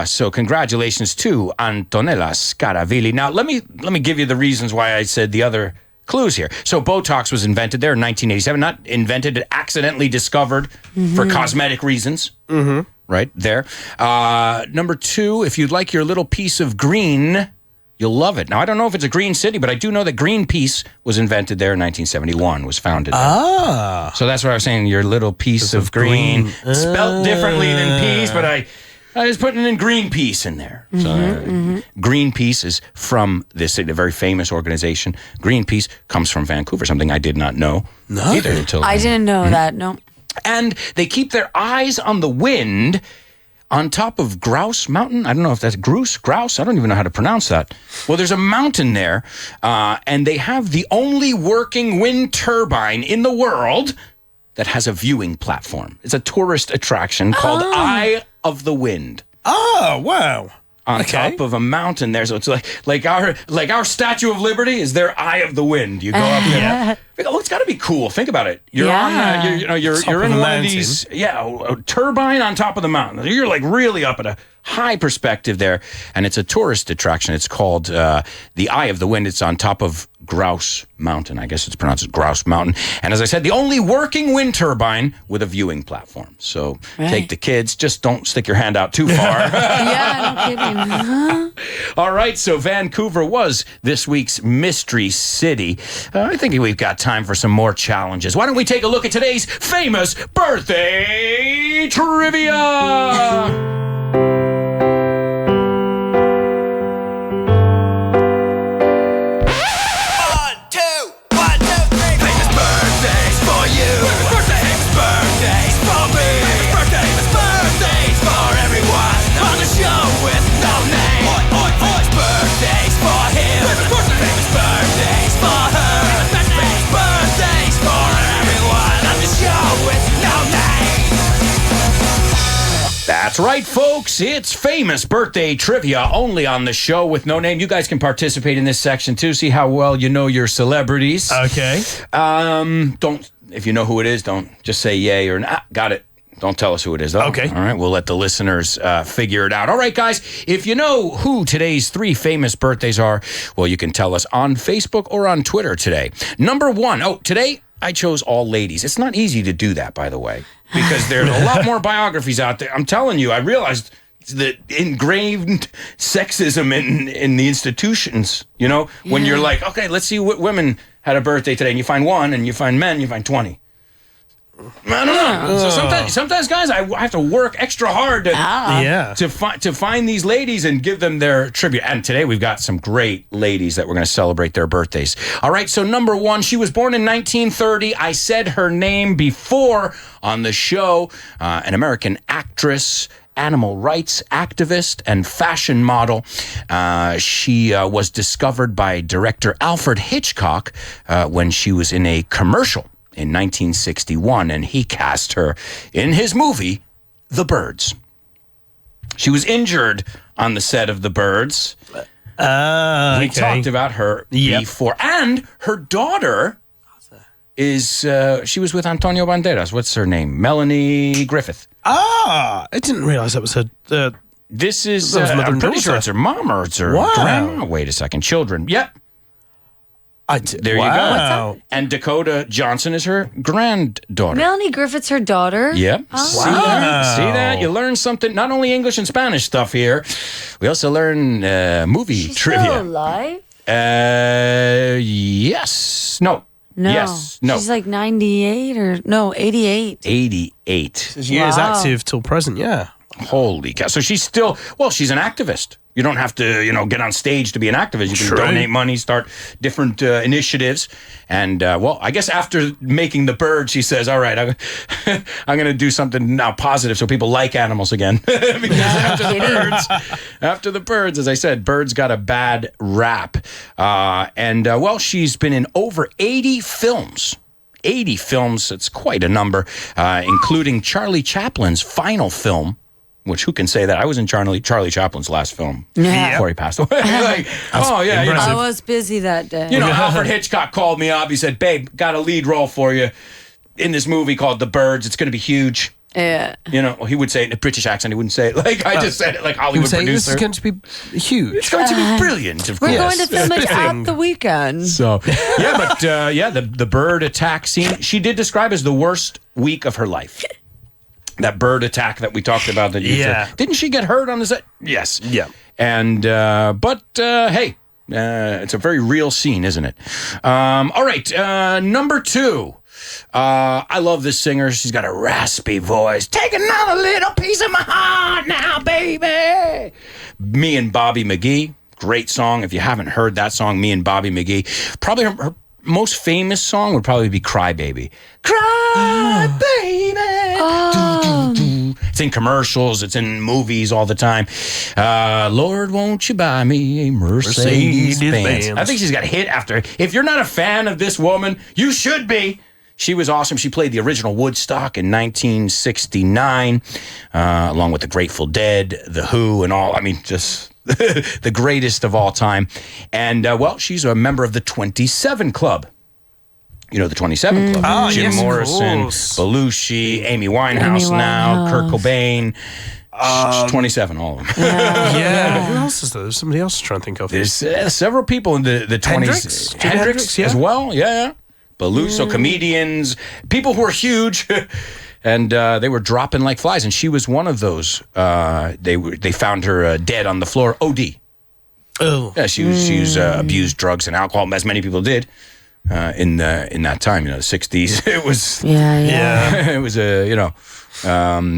So congratulations to Antonella Scaravilli. Now, let me give you the reasons why I said the other clues here. So Botox was invented there in 1987. Not invented, accidentally discovered for cosmetic reasons. Mm-hmm. Right there. Number 2, if you'd like your little piece of green, you'll love it. Now, I don't know if it's a green city, but I do know that Greenpeace was invented there in 1971, was founded there. So that's what I was saying, your little piece of green. Spelt differently than peace, but I I was putting in Greenpeace in there. So, Greenpeace is from this a very famous organization. Greenpeace comes from Vancouver, something I did not know either until I didn't know that, no. And they keep their eyes on the wind on top of Grouse Mountain. I don't know if that's Grouse. I don't even know how to pronounce that. Well, there's a mountain there, and they have the only working wind turbine in the world that has a viewing platform. It's a tourist attraction called Eye of the Wind. Oh, wow. On top of a mountain there, so it's like our Statue of Liberty is their Eye of the Wind. You go up there. Oh, it's got to be cool. Think about it. You're on, you're in one of these, a turbine on top of the mountain. You're like really up at a high perspective there, and it's a tourist attraction. It's called the Eye of the Wind. It's on top of Grouse Mountain. I guess it's pronounced Grouse Mountain. And as I said, the only working wind turbine with a viewing platform. So take the kids. Just don't stick your hand out too far. No kidding. All right, so Vancouver was this week's Mystery City. I think we've got time for some more challenges. Why don't we take a look at today's famous birthday trivia? That's right, folks. It's famous birthday trivia only on the show with no name. You guys can participate in this section too. See how well you know your celebrities. Okay. If you know who it is, don't just say yay or nah. Got it. Don't tell us who it is, though. Okay. All right, we'll let the listeners figure it out. All right, guys, if you know who today's 3 famous birthdays are, well, you can tell us on Facebook or on Twitter today. Number 1. Today I chose all ladies. It's not easy to do that, by the way, because there's a lot more biographies out there. I'm telling you, I realized the engraved sexism in the institutions, when you're like, okay, let's see what women had a birthday today, and you find 1, and you find men, you find 20. I don't know. So sometimes, guys, I have to work extra hard to find these ladies and give them their tribute. And today we've got some great ladies that we're going to celebrate their birthdays. All right, so number 1, she was born in 1930. I said her name before on the show. An American actress, animal rights activist, and fashion model. She was discovered by director Alfred Hitchcock when she was in a commercial in 1961, and he cast her in his movie, The Birds. She was injured on the set of The Birds. We talked about her before. And her daughter is, she was with Antonio Banderas. What's her name? Melanie Griffith. I didn't realize that was her. This is, I'm pretty sure it's her mom or it's her grandma. Wait a second. Children. Yep. There you go. And Dakota Johnson is her granddaughter. Melanie Griffith's her daughter? Yep. Oh. See that? You learn something, not only English and Spanish stuff here. We also learn movie trivia. Still alive? Yes. No. Yes. No. She's like 98 or, no, 88. 88. She is active till present, yeah. Holy cow. So she's still, she's an activist. You don't have to, get on stage to be an activist. You can donate money, start different initiatives. And, I guess after making The Bird, she says, all right, I'm going to do something now positive so people like animals again. Because after the birds, as I said, birds got a bad rap. She's been in over 80 films. 80 films, it's quite a number, including Charlie Chaplin's final film, which who can say that? I was in Charlie Chaplin's last film before he passed away. I was busy that day. Alfred Hitchcock called me up. He said, babe, got a lead role for you in this movie called The Birds. It's going to be huge. Yeah. He would say it in a British accent. He wouldn't say it like I just said it like Hollywood producer. This is going to be huge. It's going to be brilliant, of course. We're going to film it at the weekend. So, the bird attack scene, she did describe as the worst week of her life. That bird attack that we talked about. Didn't she get hurt on the set? Yes. Yeah. And, hey, it's a very real scene, isn't it? All right, number 2. I love this singer. She's got a raspy voice. Take another little piece of my heart now, baby. Me and Bobby McGee, great song. If you haven't heard that song, Me and Bobby McGee, probably her most famous song would probably be Crybaby. Crybaby. Oh. It's in commercials. It's in movies all the time. Lord, won't you buy me a Mercedes-Benz? I think she's got hit after. If you're not a fan of this woman, you should be. She was awesome. She played the original Woodstock in 1969, along with the Grateful Dead, The Who, and all. I mean, just the greatest of all time. And, well, she's a member of the 27 Club. You know, the 27 Club. Oh, Jim yes, Morrison, Belushi, Amy Winehouse now, Kurt Cobain. 27, all of them. Yeah. Who else is there? There's somebody else I'm trying to think of. There's several people in the 20s. Hendrix as well, yeah. Belushi, so comedians, people who are huge, and they were dropping like flies. And she was one of those. They found her dead on the floor. OD. Oh, yeah. She was abused drugs and alcohol, as many people did in that time. You know, the 60s. It was it was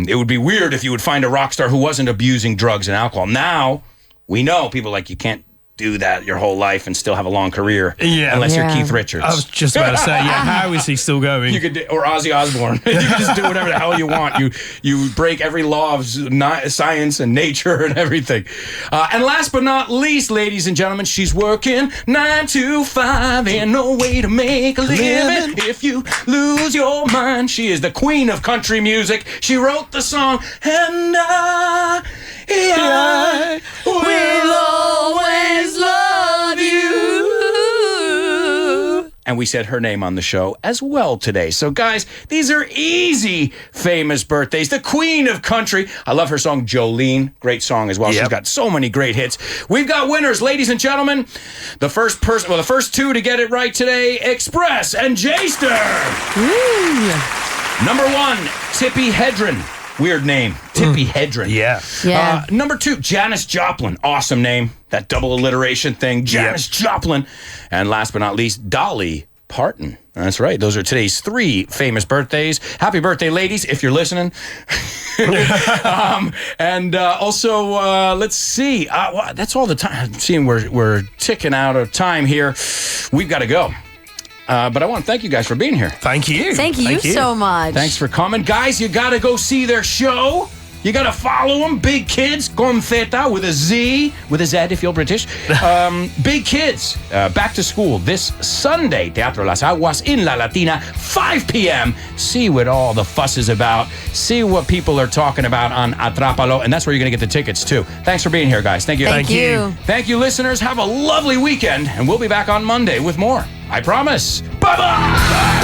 it would be weird if you would find a rock star who wasn't abusing drugs and alcohol. Now we know people like you can't do that your whole life and still have a long career unless you're Keith Richards. I was just about to say, how is he still going? You could, or Ozzy Osbourne. You can just do whatever the hell you want. You break every law of science and nature and everything. And last but not least, ladies and gentlemen, she's working 9 to 5 and no way to make a living if you lose your mind. She is the queen of country music. She wrote the song, and I will always love you. And we said her name on the show as well today. So guys, these are easy famous birthdays. The queen of country. I love her song Jolene. Great song as well. She's got so many great hits. We've got winners, ladies and gentlemen. The first two to get it right today, Express and Jayster. Number 1, Tippi Hedren. Weird name. Tippi Hedren. Yeah. Number 2, Janis Joplin. Awesome name. That double alliteration thing. Janis Joplin. And last but not least, Dolly Parton. That's right. Those are today's 3 famous birthdays. Happy birthday, ladies, if you're listening. And also, let's see. That's all the time. I'm seeing we're ticking out of time here. We've got to go. But I want to thank you guys for being here. Thank you. Thank you so much. Thanks for coming. Guys, you got to go see their show. You got to follow them. Big Kids, con Zeta, with a Z if you're British. Big Kids, back to school this Sunday, Teatro Las Aguas in La Latina, 5 p.m. See what all the fuss is about. See what people are talking about on Atrápalo, and that's where you're going to get the tickets, too. Thanks for being here, guys. Thank you. Thank you. Thank you, listeners. Have a lovely weekend, and we'll be back on Monday with more. I promise. Bye-bye!